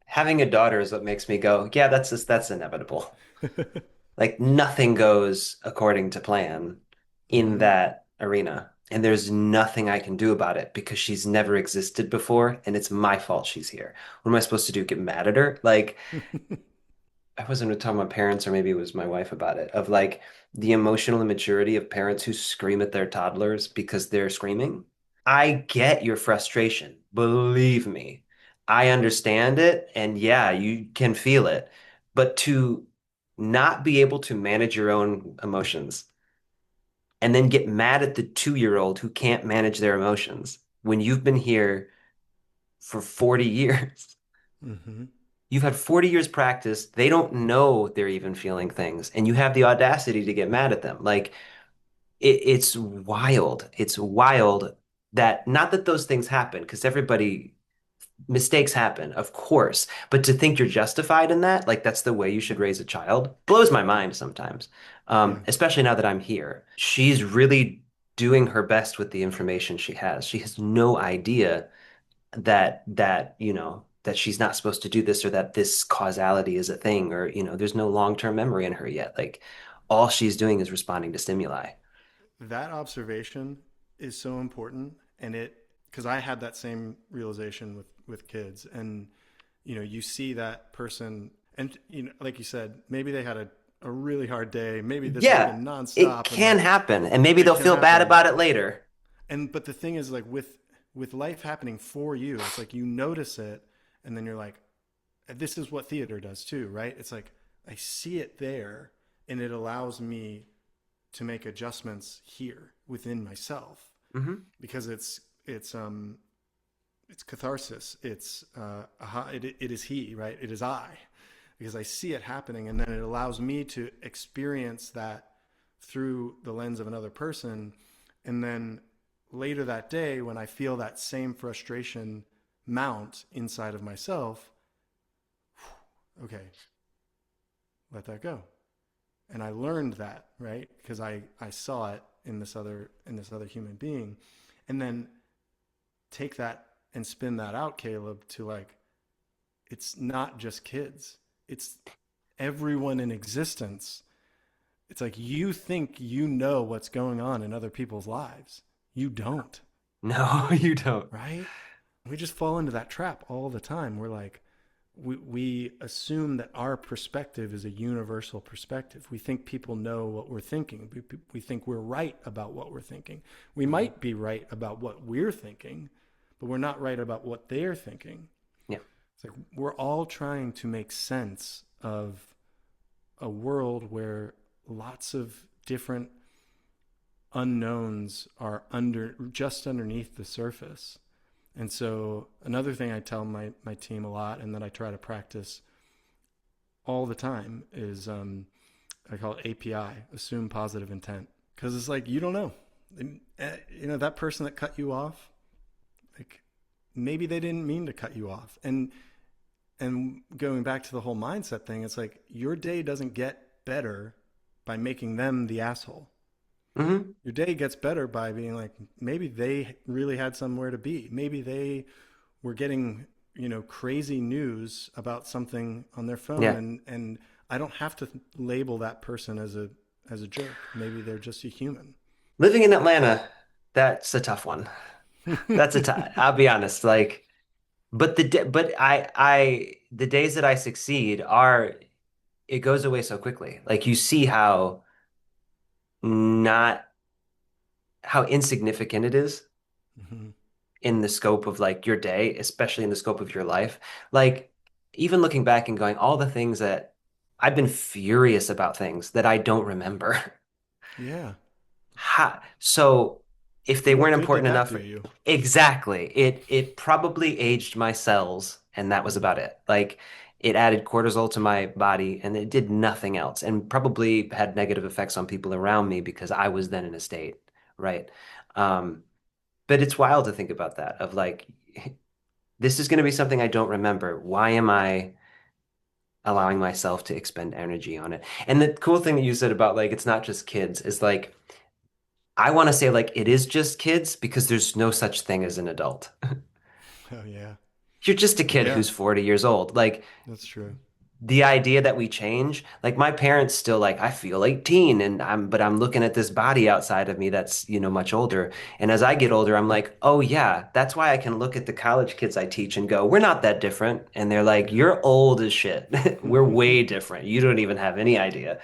Having a daughter is what makes me go, yeah, that's inevitable. Like nothing goes according to plan in Mm-hmm. that arena. And there's nothing I can do about it because she's never existed before and it's my fault she's here. What am I supposed to do? Get mad at her? Like I wasn't talking about parents, or maybe it was my wife about it, of like the emotional immaturity of parents who scream at their toddlers because they're screaming. I get your frustration. Believe me. I understand it. And yeah, you can feel it. But to not be able to manage your own emotions and then get mad at the 2-year-old who can't manage their emotions when you've been here for 40 years. Mm-hmm. You've had 40 years practice. They don't know they're even feeling things, and you have the audacity to get mad at them. Like it's wild. It's wild that not that those things happen because everybody mistakes happen, of course, but to think you're justified in that, like that's the way you should raise a child, blows my mind sometimes. Yeah. Especially now that I'm here. She's really doing her best with the information she has. She has no idea that she's not supposed to do this or that this causality is a thing or there's no long-term memory in her yet. Like all she's doing is responding to stimuli. That observation is so important, and it because I had that same realization with kids, and you see that person, and like you said, maybe they had a really hard day, maybe this has Yeah, been it nonstop, and can like happen, and maybe it they'll can feel bad happen. about it later. And but the thing is, like with life happening for you, it's like you notice it, and then you're like, this is what theater does too, right? It's like I see it there, and it allows me to make adjustments here within myself Hmm. because it's catharsis. It's it is he, right? It is I, because I see it happening, and then it allows me to experience that through the lens of another person, and then later that day when I feel that same frustration mount inside of myself, okay, let that go. And I learned that, right? Because I saw it in this other human being. And then take that and spin that out, Caleb, to like it's not just kids. It's everyone in existence. It's like you think you know what's going on in other people's lives. You don't, No, you don't. right? We just fall into that trap all the time. We're like, we assume that our perspective is a universal perspective. We think people know what we're thinking. We think we're right about what we're thinking. We Mhm. might be right about what we're thinking, but we're not right about what they're thinking. Yeah. It's like we're all trying to make sense of a world where lots of different unknowns are just underneath the surface. And so another thing I tell my team a lot and that I try to practice all the time is I call it API, assume positive intent. Because it's like, you don't know. That person that cut you off, like maybe they didn't mean to cut you off. And going back to the whole mindset thing, it's like your day doesn't get better by making them the asshole. Hmm. Your day gets better by being like, maybe they really had somewhere to be. Maybe they were getting, crazy news about something on their phone, Yeah. and I don't have to label that person as a jerk. Maybe they're just a human. Living in Atlanta, that's a tough one. That's a tough, I'll be honest. Like, but the days that I succeed it goes away so quickly. Like you see not how insignificant it is Mhm. in the scope of like your day, especially in the scope of your life. Like even looking back and going, all the things that I've been furious about things that I don't remember. Yeah. So if they What weren't good did important that enough do you? exactly, it probably aged my cells and that was Mm. about it. Like it added cortisol to my body and it did nothing else and probably had negative effects on people around me because I was then in a state, right? Um, but it's wild to think about that of like this is going to be something I don't remember. Why am I allowing myself to expend energy on it? And the cool thing that you said about like it's not just kids is like I want to say like it is just kids because there's no such thing as an adult. Oh yeah. You're just a kid Yeah, who's 40 years old. Like that's true. the idea that we change, like my parents still like I feel 18 and I'm looking at this body outside of me that's, much older. And as I get older, I'm like, "Oh yeah, that's why I can look at the college kids I teach and go, we're not that different." And they're like, Yeah. "You're old as shit. We're way different. You don't even have any idea."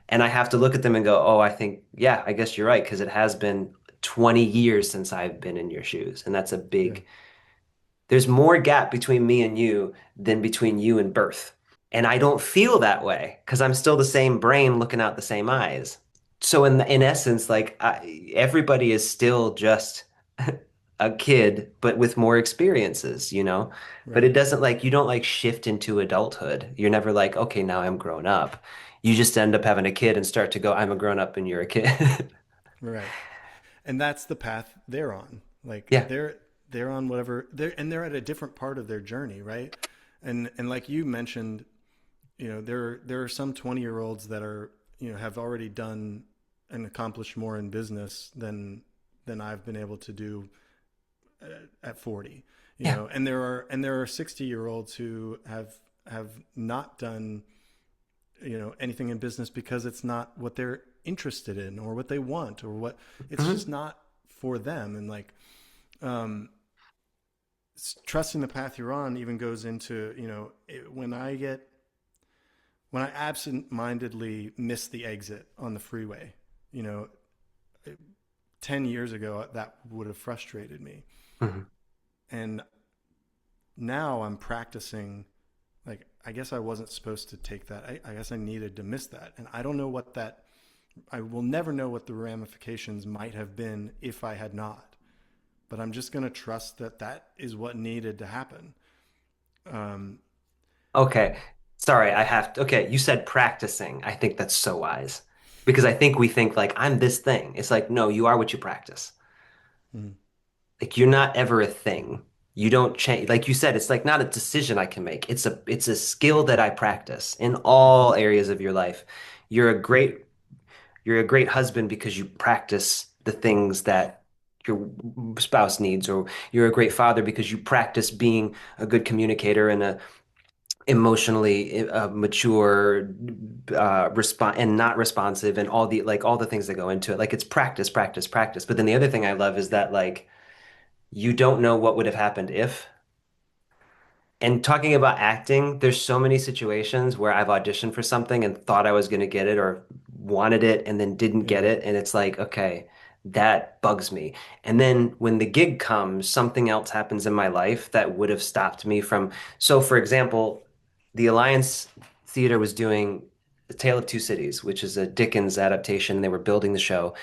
And I have to look at them and go, "Oh, I think, yeah, I guess you're right, because it has been 20 years since I've been in your shoes." And that's a Yeah. there's more gap between me and you than between you and birth. And I don't feel that way because I'm still the same brain looking out the same eyes. So in essence, like everybody is still just a kid, but with more experiences. But it Right. doesn't like you don't like shift into adulthood. You're never like, okay, now I'm grown up. You just end up having a kid and start to go, I'm a grown up and you're a kid. Right. And that's the path they're on. Like Yeah. they're on whatever they're at a different part of their journey, right? And like you mentioned, there are some 20-year-olds that are, have already done and accomplished more in business than I've been able to do at 40. Yeah. And there are 60-year-olds who have not done anything in business because it's not what they're interested in or what they want or what it's Hmm. just not for them. And like trusting the path you're on even goes into when I absent-mindedly miss the exit on the freeway, you know 10 years ago that would have frustrated me. Hmm. And now I'm practicing, like, I guess I wasn't supposed to take that. I guess I needed to miss that. And I don't know I will never know what the ramifications might have been if I had not. But I'm just going to trust that that is what needed to happen. Um, Okay. Sorry, I have to. Okay, you said practicing. I think that's so wise because I think we think like I'm this thing. It's like, no, you are what you practice. mm, Like you're not ever a thing. You don't change. Like you said, it's like not a decision I can make. It's a skill that I practice in all areas of your life. You're a great you're a great husband because you practice the things that your spouse needs, or you're a great father because you practice being a good communicator and a emotionally mature, respond and not responsive, and all the things that go into it. Like it's practice, practice, practice. But then the other thing I love is that like you don't know what would have happened if. And talking about acting, there's so many situations where I've auditioned for something and thought I was going to get it or wanted it and then didn't get yeah. it. And it's like, okay, that bugs me. And then when the gig comes, something else happens in my life that would have stopped me from. So, for example, the Alliance Theater was doing The Tale of Two Cities, which is a Dickens adaptation. They were building the show.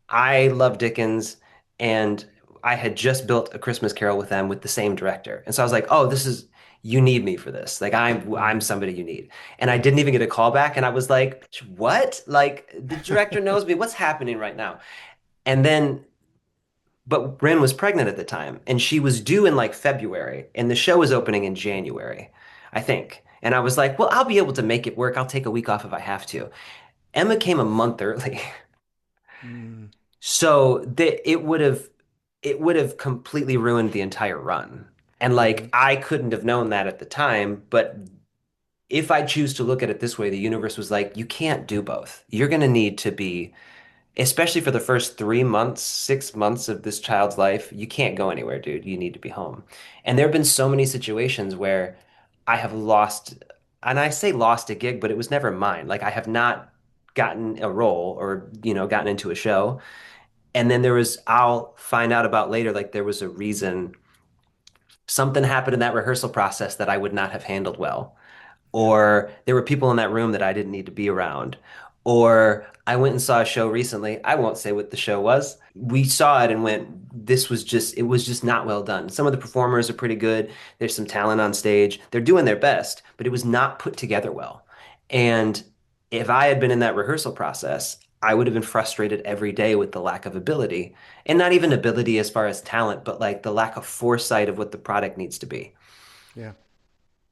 I love Dickens, and I had just built A Christmas Carol with them with the same director. And so I was like, "Oh, this is you need me for this. Like I'm Hmm. somebody you need." And I didn't even get a call back, and I was like, "What? Like the director knows me. What's happening right now?" And then but Ren was pregnant at the time, and she was due in like February, and the show was opening in January, I think. And I was like, "Well, I'll be able to make it work. I'll take a week off if I have to." Emma came a month early. Mm, So it would have completely ruined the entire run. And like hmm. I couldn't have known that at the time, but if I choose to look at it this way, the universe was like, you can't do both. You're going to need to be, especially for the first 3 months, 6 months of this child's life, you can't go anywhere, dude. You need to be home. And there have been so many situations where I have lost, and I say lost a gig, but it was never mine. Like I have not gotten a role or, gotten into a show. And then I'll find out about later, like there was a reason something happened in that rehearsal process that I would not have handled well, Yeah. or there were people in that room that I didn't need to be around, or I went and saw a show recently. I won't say what the show was. We saw it and went, it was just not well done. Some of the performers are pretty good. There's some talent on stage. They're doing their best, but it was not put together well. And if I had been in that rehearsal process, I would have been frustrated every day with the lack of ability. And not even ability as far as talent, but like the lack of foresight of what the product needs to be. Yeah.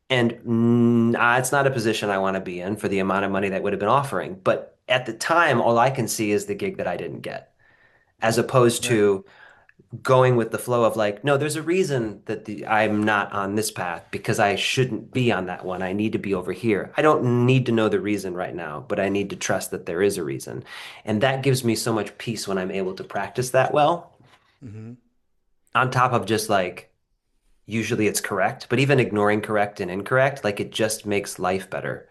And it's not a position I want to be in for the amount of money that would have been offering. But at the time, all I can see is the gig that I didn't get, as opposed Right. to going with the flow of like, no, there's a reason that I'm not on this path because I shouldn't be on that one. I need to be over here. I don't need to know the reason right now, but I need to trust that there is a reason. And that gives me so much peace when I'm able to practice that well, Hmm. on top of just like, usually it's correct, but even ignoring correct and incorrect, like it just makes life better.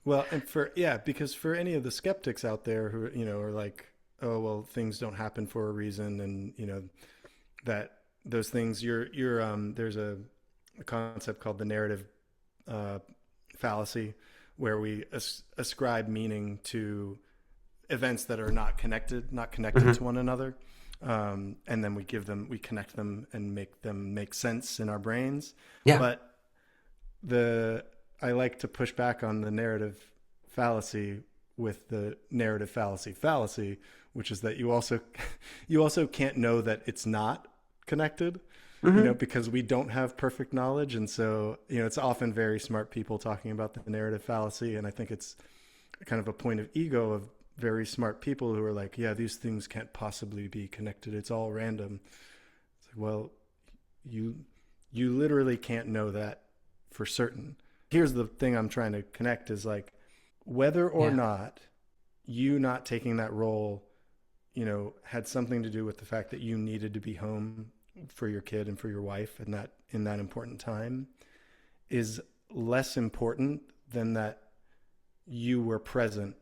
Well, and because for any of the skeptics out there who, are like, oh, well, things don't happen for a reason. And, that those things there's a concept called the narrative uh, fallacy, where we ascribe meaning to events that are not connected Hmm. to one another. And then we connect them and make them make sense in our brains. Yeah. But I like to push back on the narrative fallacy with the narrative fallacy, which is that you also you also can't know that it's not connected, Hmm. because we don't have perfect knowledge. And so, it's often very smart people talking about the narrative fallacy. And I think it's kind of a point of ego of very smart people who are like, yeah, these things can't possibly be connected. It's all random. It's like, well, you you literally can't know that for certain. Here's the thing I'm trying to connect is like whether or Yeah. not you not taking that role, had something to do with the fact that you needed to be home for your kid and for your wife and that in that important time is less important than that you were present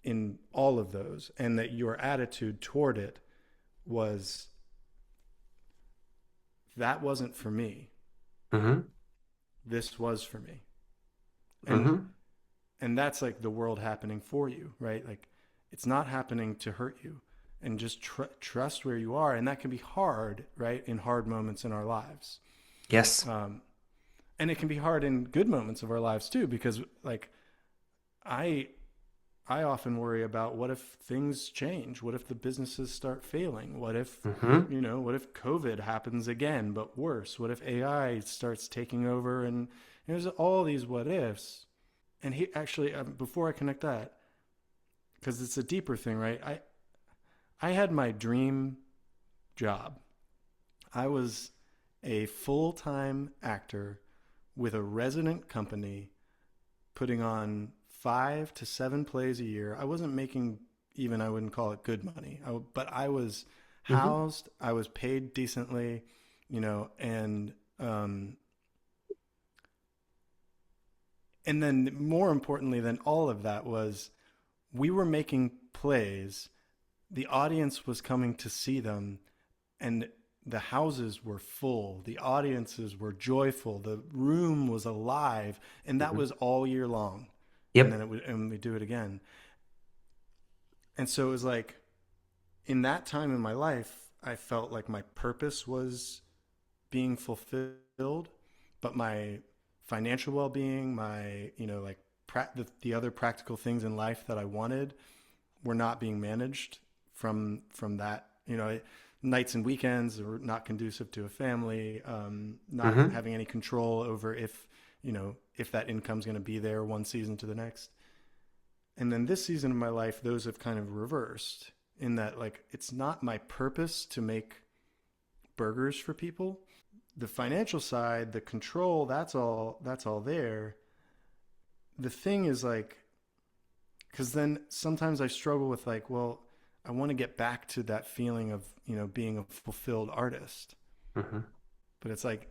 in all of those and that your attitude toward it was that wasn't for me. Hmm. This was for me. And Hmm. and that's like the world happening for you, right? Like it's not happening to hurt you. And just trust where you are, and that can be hard, right? In hard moments in our lives, Yes. um, and it can be hard in good moments of our lives too, because like I I often worry about what if things change? What if the businesses start failing? What if, Hmm. what if COVID happens again, but worse? What if AI starts taking over? And there's all these what ifs. And he actually, before I connect that, because it's a deeper thing, right? I had my dream job. I was a full time actor with a resident company putting on 5 to 7 plays a year. I wasn't making even, I wouldn't call it good money, but I was Hmm. housed, I was paid decently, and um, and then more importantly than all of that was we were making plays. The audience was coming to see them, and the houses were full. The audiences were joyful. The room was alive, and that Hmm. was all year long. And then Yep. and we do it again. And so it was like in that time in my life, I felt like my purpose was being fulfilled, but my financial well-being, my like the other practical things in life that I wanted were not being managed from that. Nights and weekends were not conducive to a family. Not Hmm. having any control over if that income's going to be there one season to the next. And then this season of my life, those have kind of reversed in that like it's not my purpose to make burgers for people. The financial side, the control, that's all there. The thing is like cuz then sometimes I struggle with like, well, I want to get back to that feeling of, being a fulfilled artist. Hmm. But it's like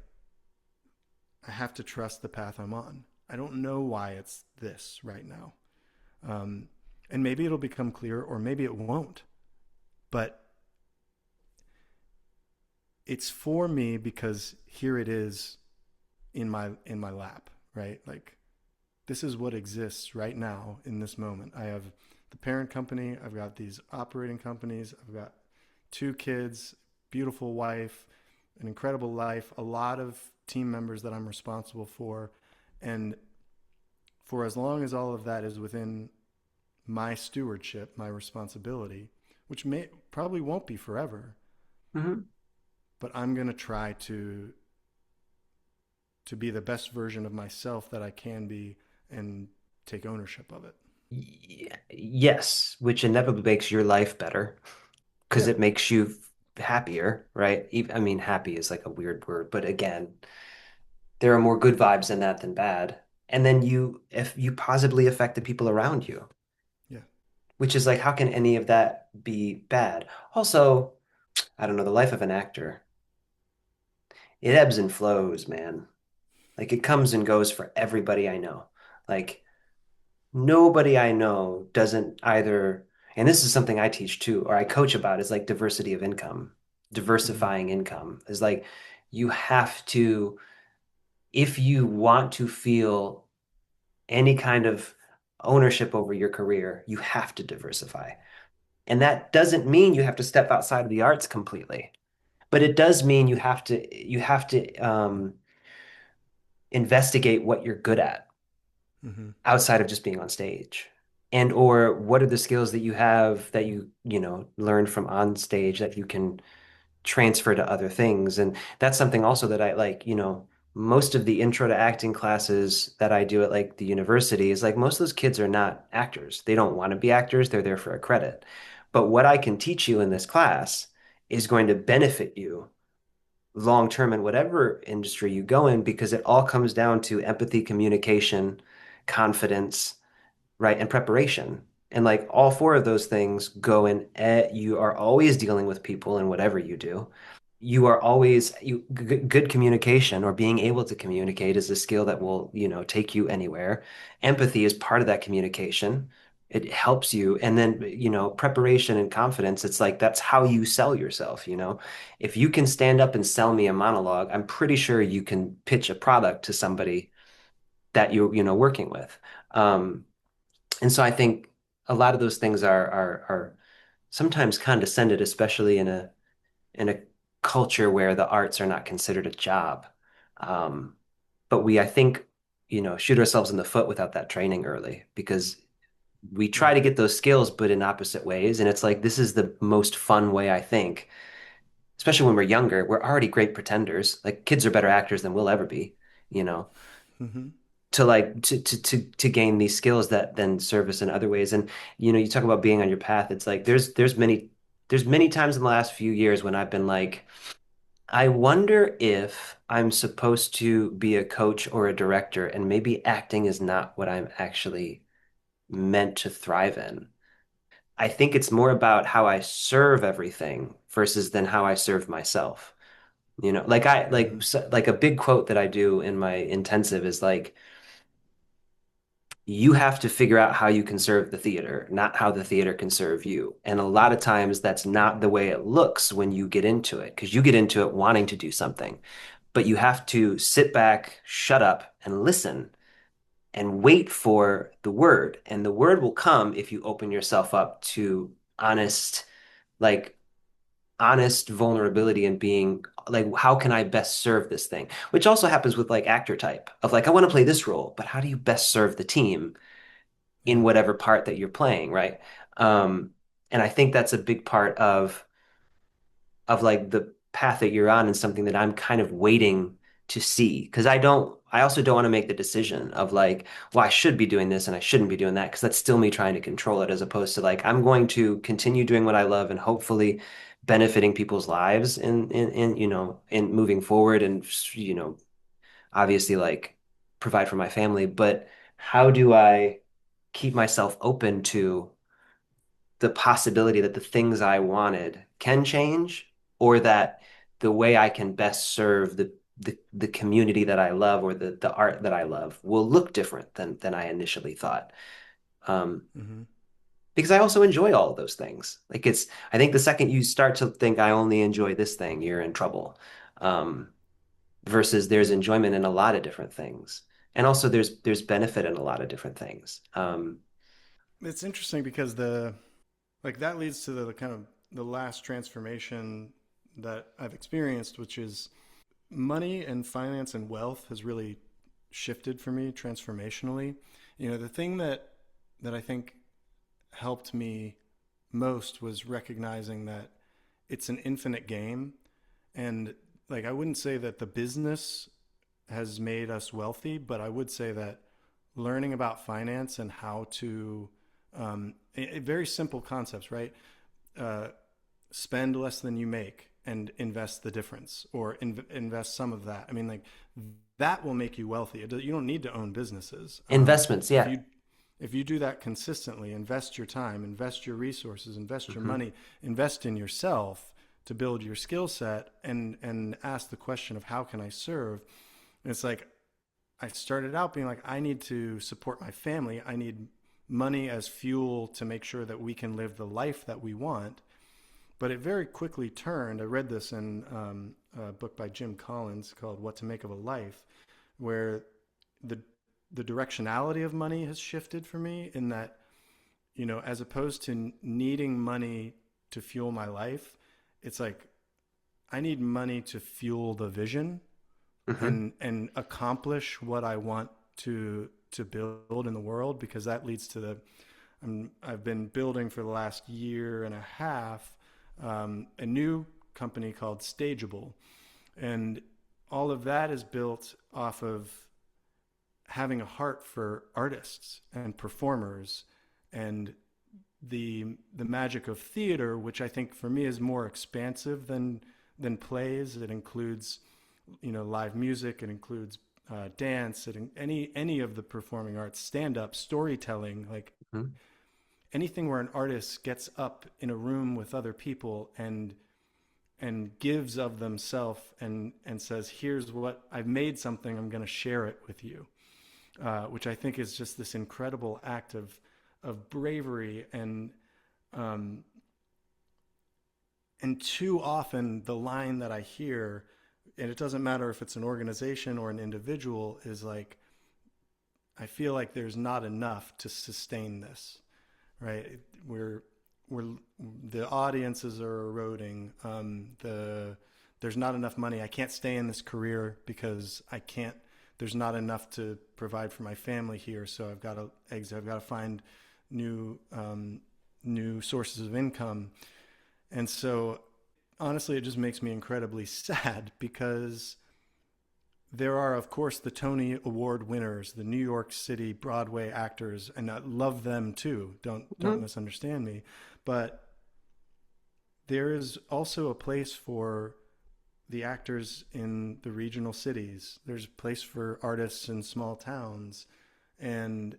I have to trust the path I'm on. I don't know why it's this right now. Um, and maybe it'll become clear or maybe it won't. But it's for me because here it is in my lap, right? Like this is what exists right now in this moment. I have the parent company, I've got these operating companies, I've got 2 kids, beautiful wife, an incredible life, a lot of team members that I'm responsible for, and for as long as all of that is within my stewardship, my responsibility, which may probably won't be forever, Hmm. but I'm going to try to be the best version of myself that I can be and take ownership of it. Yes, which inevitably makes your life better because Yeah. it makes you happier, right? I mean, happy is like a weird word, but again, there are more good vibes in that than bad. And then if you positively affect the people around you, Yeah. which is like, how can any of that be bad? Also, I don't know, the life of an actor, it ebbs and flows, man. Like it comes and goes for everybody I know. Like nobody I know doesn't either, and this is something I teach too, or I coach about, is like diversity of income, Mm-hmm. diversifying income is like you have to, if you want to feel any kind of ownership over your career, you have to diversify. And that doesn't mean you have to step outside of the arts completely, but it does mean you have to investigate what you're good at Mm-hmm. outside of just being on stage. and or what are the skills that you have that learned from on stage that you can transfer to other things. And that's something also that I like, most of the intro to acting classes that I do at like the university is like most of those kids are not actors. They don't want to be actors, they're there for a credit. But what I can teach you in this class is going to benefit you long term in whatever industry you go in because it all comes down to empathy, communication, confidence, right, and preparation. And like all four of those things go in, you are always dealing with people in whatever you do. You are always good communication or being able to communicate is a skill that will, take you anywhere. Empathy is part of that communication. It helps you. And then, preparation and confidence, it's like that's how you sell yourself. If you can stand up and sell me a monologue, I'm pretty sure you can pitch a product to somebody that you're working with. Um, and so I think a lot of those things are sometimes condescended, especially in a culture where the arts are not considered a job. Um, but I think, shoot ourselves in the foot without that training early because we try to Mm-hmm. get those skills, but in opposite ways. And it's like this is the most fun way, I think, especially when we're younger. We're already great pretenders. Like kids are better actors than we'll ever be, you know Mm-hmm. to like to gain these skills that then serve us in other ways. And you talk about being on your path. It's like there's many times in the last few years when I've been like, I wonder if I'm supposed to be a coach or a director, and maybe acting is not what I'm actually meant to thrive in. I think it's more about how I serve everything versus than how I serve myself. Like I Mm-hmm. like a big quote that I do in my intensive is like you have to figure out how you can serve the theater, not how the theater can serve you. And a lot of times that's not the way it looks when you get into it, because you get into it wanting to do something, but you have to sit back, shut up, and listen and wait for the word. And the word will come if you open yourself up to honest, like honest vulnerability and being like, how can I best serve this thing? Which also happens with like actor type of like, I want to play this role, but how do you best serve the team in Yeah. whatever part that you're playing, right? Um, and I think that's a big part of like the path that you're on and something that I'm kind of waiting to see because I also don't want to make the decision of like, well, I should be doing this and I shouldn't be doing that because that's still me trying to control it as opposed to like I'm going to continue doing what I love and hopefully benefiting people's lives in moving forward and obviously like provide for my family, but how do I keep myself open to the possibility that the things I wanted can change, or that the way I can best serve the community that I love or the art that I love will look different than I initially thought. Um, Mm-hmm. because I also enjoy all of those things. Like I think the second you start to think I only enjoy this thing, you're in trouble. Um, versus there's enjoyment in a lot of different things. And also there's benefit in a lot of different things. It's interesting because the like that leads to the kind of the last transformation that I've experienced, which is money and finance and wealth has really shifted for me transformationally. The thing that I think helped me most was recognizing that it's an infinite game, and like I wouldn't say that the business has made us wealthy, but I would say that learning about finance and how to very simple concepts, right? Uh, Spend less than you make and invest the difference, or invest some of that. I mean, like that will make you wealthy. You don't need to own businesses. Investments, If yeah. you do that consistently, invest your time, invest your resources, invest your Hmm. money, invest in yourself to build your skill set, and ask the question of how can I serve. And it's like I started out being like, I need to support my family. I need money as fuel to make sure that we can live the life that we want. But it very quickly turned. I read this in a book by Jim Collins called "What to Make of a Life," where the the directionality of money has shifted for me. In that, as opposed to needing money to fuel my life, it's like I need money to fuel the vision Hmm. and accomplish what I want to build in the world, because that leads to I've been building for the last year and a half a new company called Stageable, and all of that is built off of having a heart for artists and performers and the magic of theater, which I think for me is more expansive than plays. It includes, live music. It includes dance. Any of the performing arts, stand up, storytelling, like Mhm. anything where an artist gets up in a room with other people and gives of themselves and says, "Here's what I've made something. I'm going to share it with you," which I think is just this incredible act of bravery um, and too often the line that I hear, and it doesn't matter if it's an organization or an individual, is like, I feel like there's not enough to sustain this, right? We're the audiences are eroding. There's not enough money. I can't stay in this career because I can't. There's not enough to provide for my family here, so I've got to exit. I've got to find new new sources of income. And so, honestly, it just makes me incredibly sad because there are, of course, the Tony Award winners, the New York City Broadway actors, and I love them too. Don't Mhm. misunderstand me, but there is also a place for the actors in the regional cities. There's a place for artists in small towns, and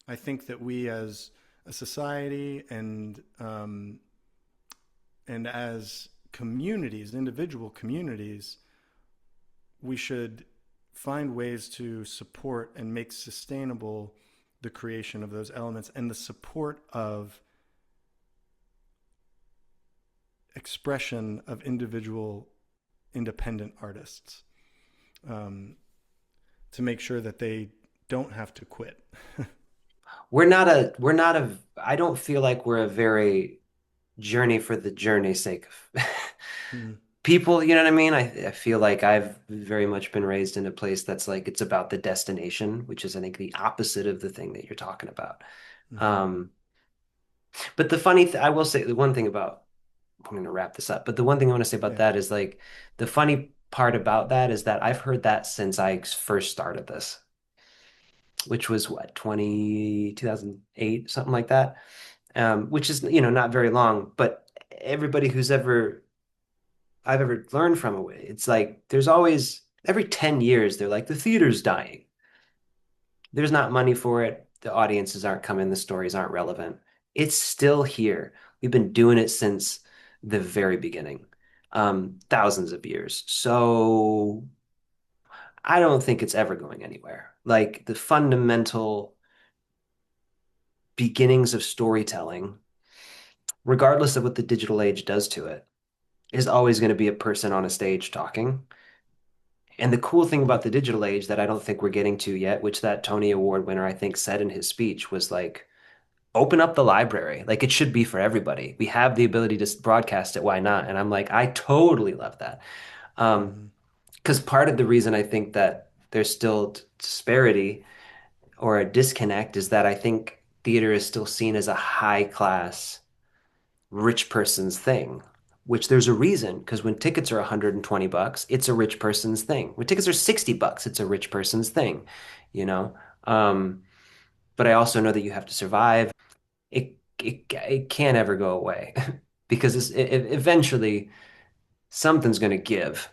I think that we, as a society and as communities, individual communities, we should find ways to support and make sustainable the creation of those elements and the support of expression of individual independent artists, um, to make sure that they don't have to quit. We're not a I don't feel like we're a very journey for the journey's sake of Mm-hmm. people, you know what I mean? I feel like I've very much been raised in a place that's like it's about the destination, which is I think the opposite of the thing that you're talking about. Mm-hmm. Um, but the funny th I will say the one thing about I'm going to wrap this up, but the one thing I want to say about Yeah. that is like the funny part about that is that I've heard that since I first started this, which was what, 2008, something like that. Which is, not very long, but everybody who's ever I've ever learned from it, it's like there's always every 10 years they're like the theater's dying. There's not money for it. The audiences aren't coming, the stories aren't relevant. It's still here. We've been doing it since the very beginning, thousands of years. So I don't think it's ever going anywhere. Like the fundamental beginnings of storytelling, regardless of what the digital age does to it, is always going to be a person on a stage talking. And the cool thing about the digital age that I don't think we're getting to yet, which that Tony Award winner I think said in his speech, was like, open up the library. Like it should be for everybody. We have the ability to broadcast it. Why not? And I'm like, I totally love that. Um, Mm-hmm. because part of the reason I think that there's still disparity or a disconnect is that I think theater is still seen as a high class rich person's thing, which there's a reason because when tickets are $120, it's a rich person's thing. When tickets are $60, it's a rich person's thing, you know? Um, but I also know that you have to survive. It can't ever go away because eventually something's going to give.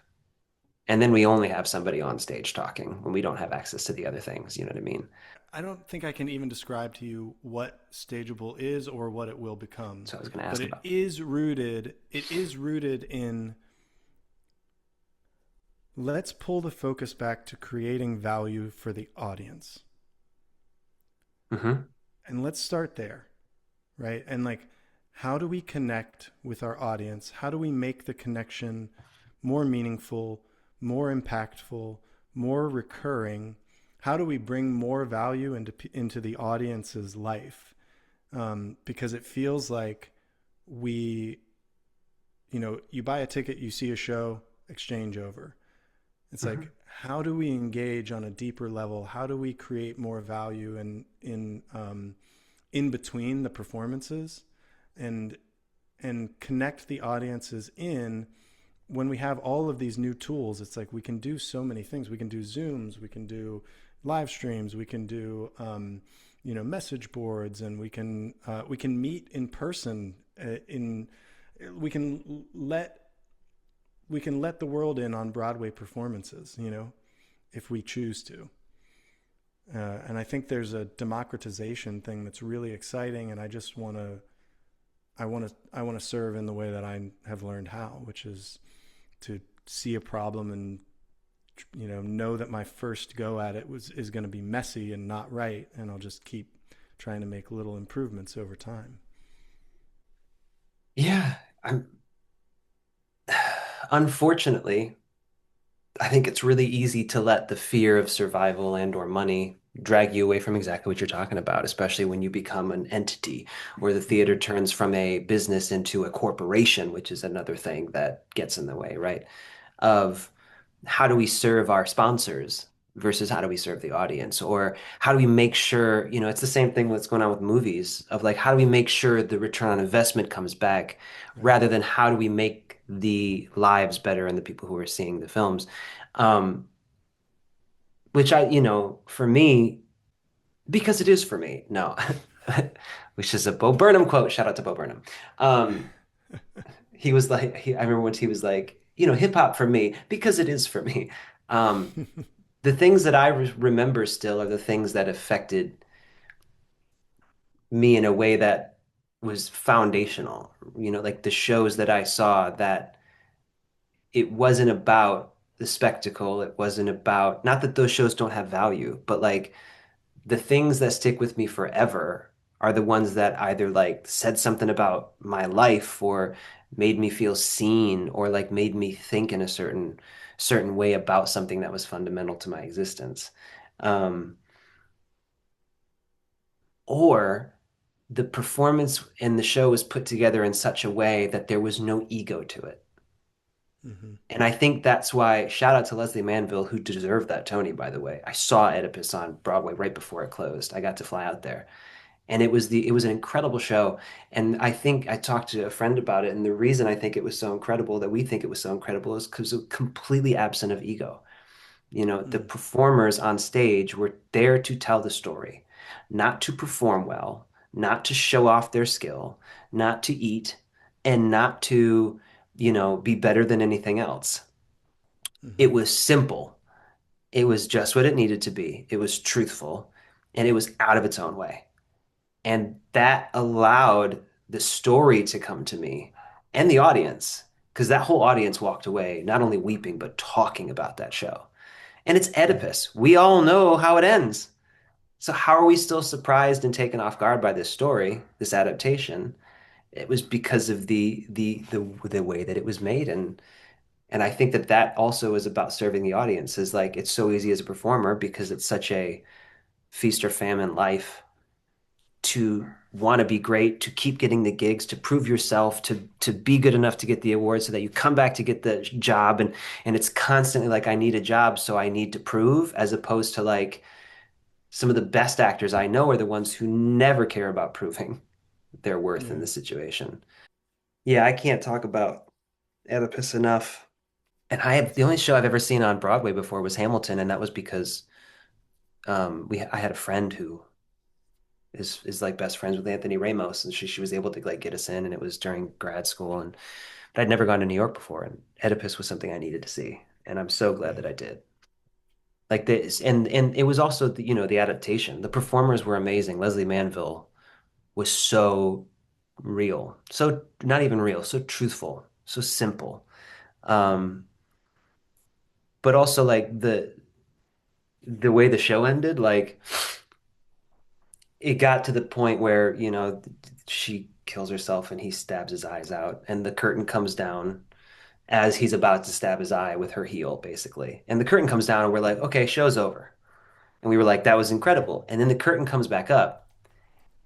And then we only have somebody on stage talking when we don't have access to the other things. You know what I mean? I don't think I can even describe to you what Stageable is or what it will become, So I was going to but ask about. it is rooted in, let's pull the focus back to creating value for the audience. Hmm. And let's start there, right? And like, how do we connect with our audience? How do we make the connection more meaningful, more impactful, more recurring? How do we bring more value into the audience's life? Because it feels like we, you buy a ticket, you see a show, exchange over. It's Hmm. like, how do we engage on a deeper level? How do we create more value in in between the performances and connect the audiences in. When we have all of these new tools, it's like we can do so many things. We can do Zooms, we can do live streams, we can do message boards, and we can meet in person. In we can let the world in on Broadway performances, if we choose to. And I think there's a democratization thing that's really exciting, and I want to serve in the way that I have learned how, which is to see a problem and know that my first go at it is going to be messy and not right, and I'll just keep trying to make little improvements over time. Yeah, I'm unfortunately, I think it's really easy to let the fear of survival and or money drag you away from exactly what you're talking about, especially when you become an entity where the theater turns from a business into a corporation, which is another thing that gets in the way, right? Of how do we serve our sponsors versus how do we serve the audience? Or how do we make sure, it's the same thing that's going on with movies of like, how do we make sure the return on investment comes back Right. rather than how do we make the lives better and the people who are seeing the films? Um, which for me, because it is for me, no, which is a Bo Burnham quote. Shout out to Bo Burnham. Um, he was like, I remember once he was like, hip hop for me because it is for me. Um, the things that I remember still are the things that affected me in a way that was foundational. Like the shows that I saw that it wasn't about the spectacle. It wasn't about, not that those shows don't have value, but like the things that stick with me forever are the ones that either like said something about my life or made me feel seen or like made me think in a certain way about something that was fundamental to my existence. Um, or the performance in the show was put together in such a way that there was no ego to it. Mm-hmm. And I think that's why, shout out to Leslie Manville, who deserved that Tony, by the way. I saw Oedipus on Broadway right before it closed. I got to fly out there. And it was an incredible show. And I think I talked to a friend about it. And the reason I think it was so incredible, that we think it was so incredible, is because it was completely absent of ego. The Mm. performers on stage were there to tell the story, not to perform well, not to show off their skill, not to eat, and not to, be better than anything else. It Mm-hmm. was simple. It was just what it needed to be. It was truthful, and it was out of its own way. And that allowed the story to come to me and the audience, because that whole audience walked away not only weeping, but talking about that show. And it's Right. Oedipus. We all know how it ends. So how are we still surprised and taken off guard by this story, this adaptation? It was because of the way that it was made, and I think that that also is about serving the audience. Is like it's so easy as a performer because it's such a feast or famine life to want to be great, to keep getting the gigs, to prove yourself, to be good enough to get the award so that you come back to get the job, and it's constantly like I need a job, so I need to prove, as opposed to like some of the best actors I know are the ones who never care about proving their worth in Yeah. the situation. Yeah, I can't talk about Oedipus enough. And the only show I've ever seen on Broadway before was Hamilton, and that was because I had a friend who is like best friends with Anthony Ramos, and she was able to like get us in, and it was during grad school, and but I'd never gone to New York before, and Oedipus was something I needed to see, and I'm so glad Yeah. that I did. Like this, and it was also the adaptation. The performers were amazing. Leslie Manville was so real, so not even real, so truthful, so simple. Mm. Um, but also like the way the show ended, like it got to the point where, she kills herself and he stabs his eyes out, and the curtain comes down as he's about to stab his eye with her heel, basically. And the curtain comes down, and we're like, okay, show's over. And we were like, that was incredible. And then the curtain comes back up,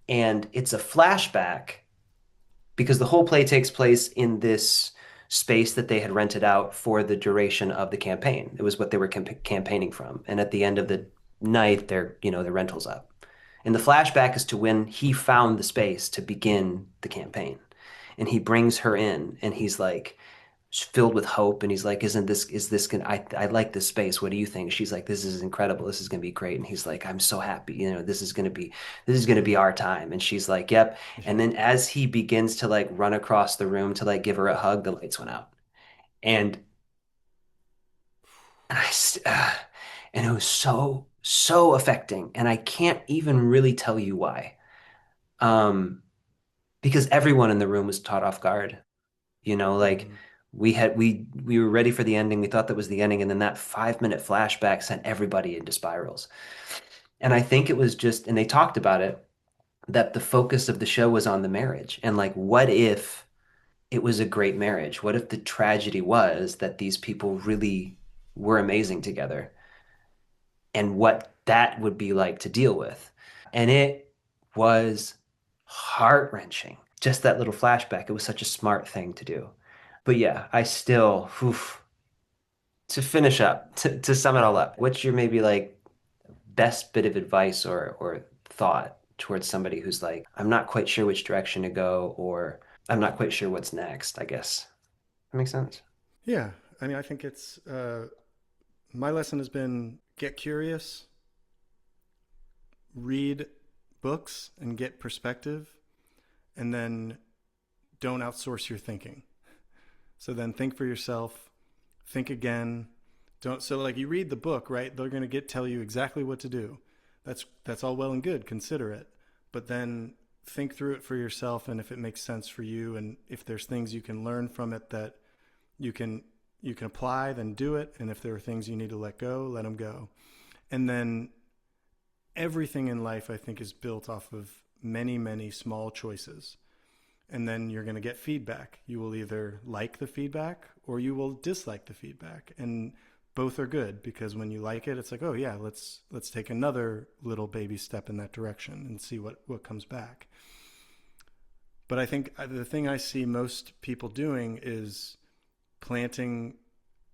and it's a flashback because the whole play takes place in this space that they had rented out for the duration of the campaign. It was what they were campaigning from. And at the end of the night, their rental's up. And the flashback is to when he found the space to begin the campaign. And he brings her in and he's like filled with hope and he's like, is this gonna I like this space. What do you think? She's like, this is incredible. This is gonna be great. And he's like, I'm so happy. This is gonna be our time. And she's like, yep. And Yeah. then as he begins to like run across the room to like give her a hug, the lights went out. And and I st- and it was so affecting. And I can't even really tell you why. Um, because everyone in the room was caught off guard. Like Mm. we were ready for the ending. We thought that was the ending, and then that 5 minute flashback sent everybody into spirals. And I think it was just, and they talked about it, that the focus of the show was on the marriage. And like, what if it was a great marriage? What if the tragedy was that these people really were amazing together? And what that would be like to deal with. And it was heart-wrenching. Just that little flashback. It was such a smart thing to do. But yeah, I still, oof, to finish up, to sum it all up, what's your maybe like best bit of advice or thought towards somebody who's like, I'm not quite sure which direction to go, or I'm not quite sure what's next, I guess. That makes sense. Yeah. I mean, I think it's my lesson has been get curious, read books and get perspective, and then don't outsource your thinking. So then think for yourself, think again. Don't so like you read the book, right? They're going to get tell you exactly what to do. That's all well and good, consider it. But then think through it for yourself and if it makes sense for you and if there's things you can learn from it that you can you can apply, then do it. And if there are things you need to let go, let them go. And then everything in life I think is built off of many, many small choices. And then you're going to get feedback. You will either like the feedback or you will dislike the feedback. And both are good because when you like it, it's like, oh yeah, let's take another little baby step in that direction and see what comes back. But I think the thing I see most people doing is planting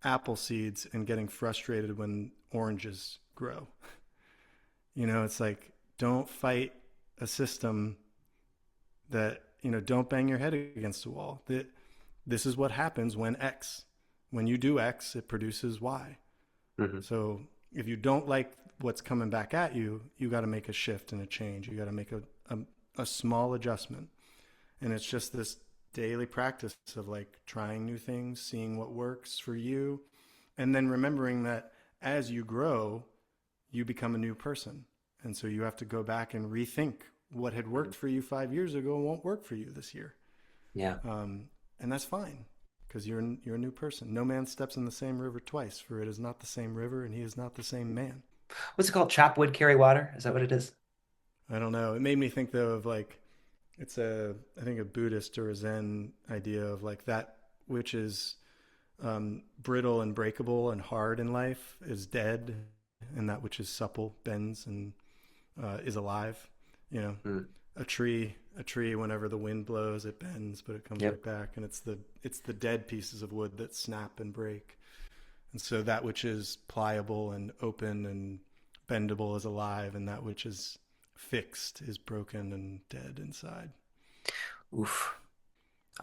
apple seeds and getting frustrated when oranges grow. It's like don't fight a system that, don't bang your head against the wall. That this is what happens when X. When you do X, it produces Y. Hmm. So if you don't like what's coming back at you, you got to make a shift and a change. You got to make a small adjustment. And it's just this daily practice of like trying new things, seeing what works for you, and then remembering that as you grow, you become a new person. And so you have to go back and rethink what had worked for you 5 years ago won't work for you this year. Yeah. And that's fine because you're a new person. No man steps in the same river twice, for it is not the same river and he is not the same man. What's it called? Chop wood, carry water? Is that what it is? I don't know. It made me think though of like it's I think a Buddhist or a Zen idea of like that which is brittle and breakable and hard in life is dead, and that which is supple bends and is alive. You know, Mm. a tree. Whenever the wind blows, it bends, but it comes right Yep. back. And it's the dead pieces of wood that snap and break. And so that which is pliable and open and bendable is alive, and that which is fixed is broken and dead inside. Oof.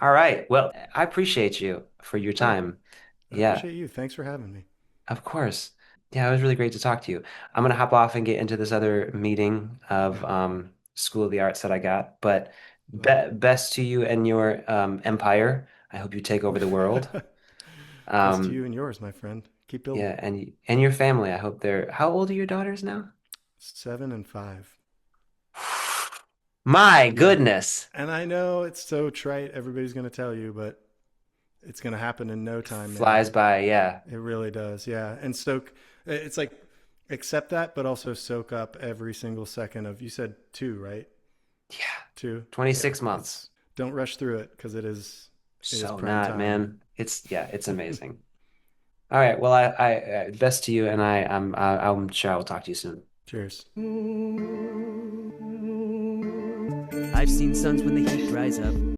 All right. Well, I appreciate you for your Hey, time. I Yeah, appreciate you. Thanks for having me. of course. Yeah, it was really great to talk to you. I'm gonna hop off and get into this other meeting of Yeah, School of the Arts that I got. But love best to you and your empire. I hope you take over the world. it. Best to Um, you and yours, my friend. Keep building. yeah, and your family. I hope they're. How old are your daughters now? 7 and 5. My Yeah. goodness. And I know it's so trite. Everybody's going to tell you, but it's going to happen in no time, man. Flies by. Yeah. It really does. Yeah. And soak, it's like accept that, but also soak up every single second of, you said 2, right? Yeah. 2. Yeah. 26 months. It's, don't rush through it because it is So prime not, time. man. It's amazing. All right. Well, best to you, and I'm sure I will talk to you soon. Cheers. I've seen suns when the heat dries up.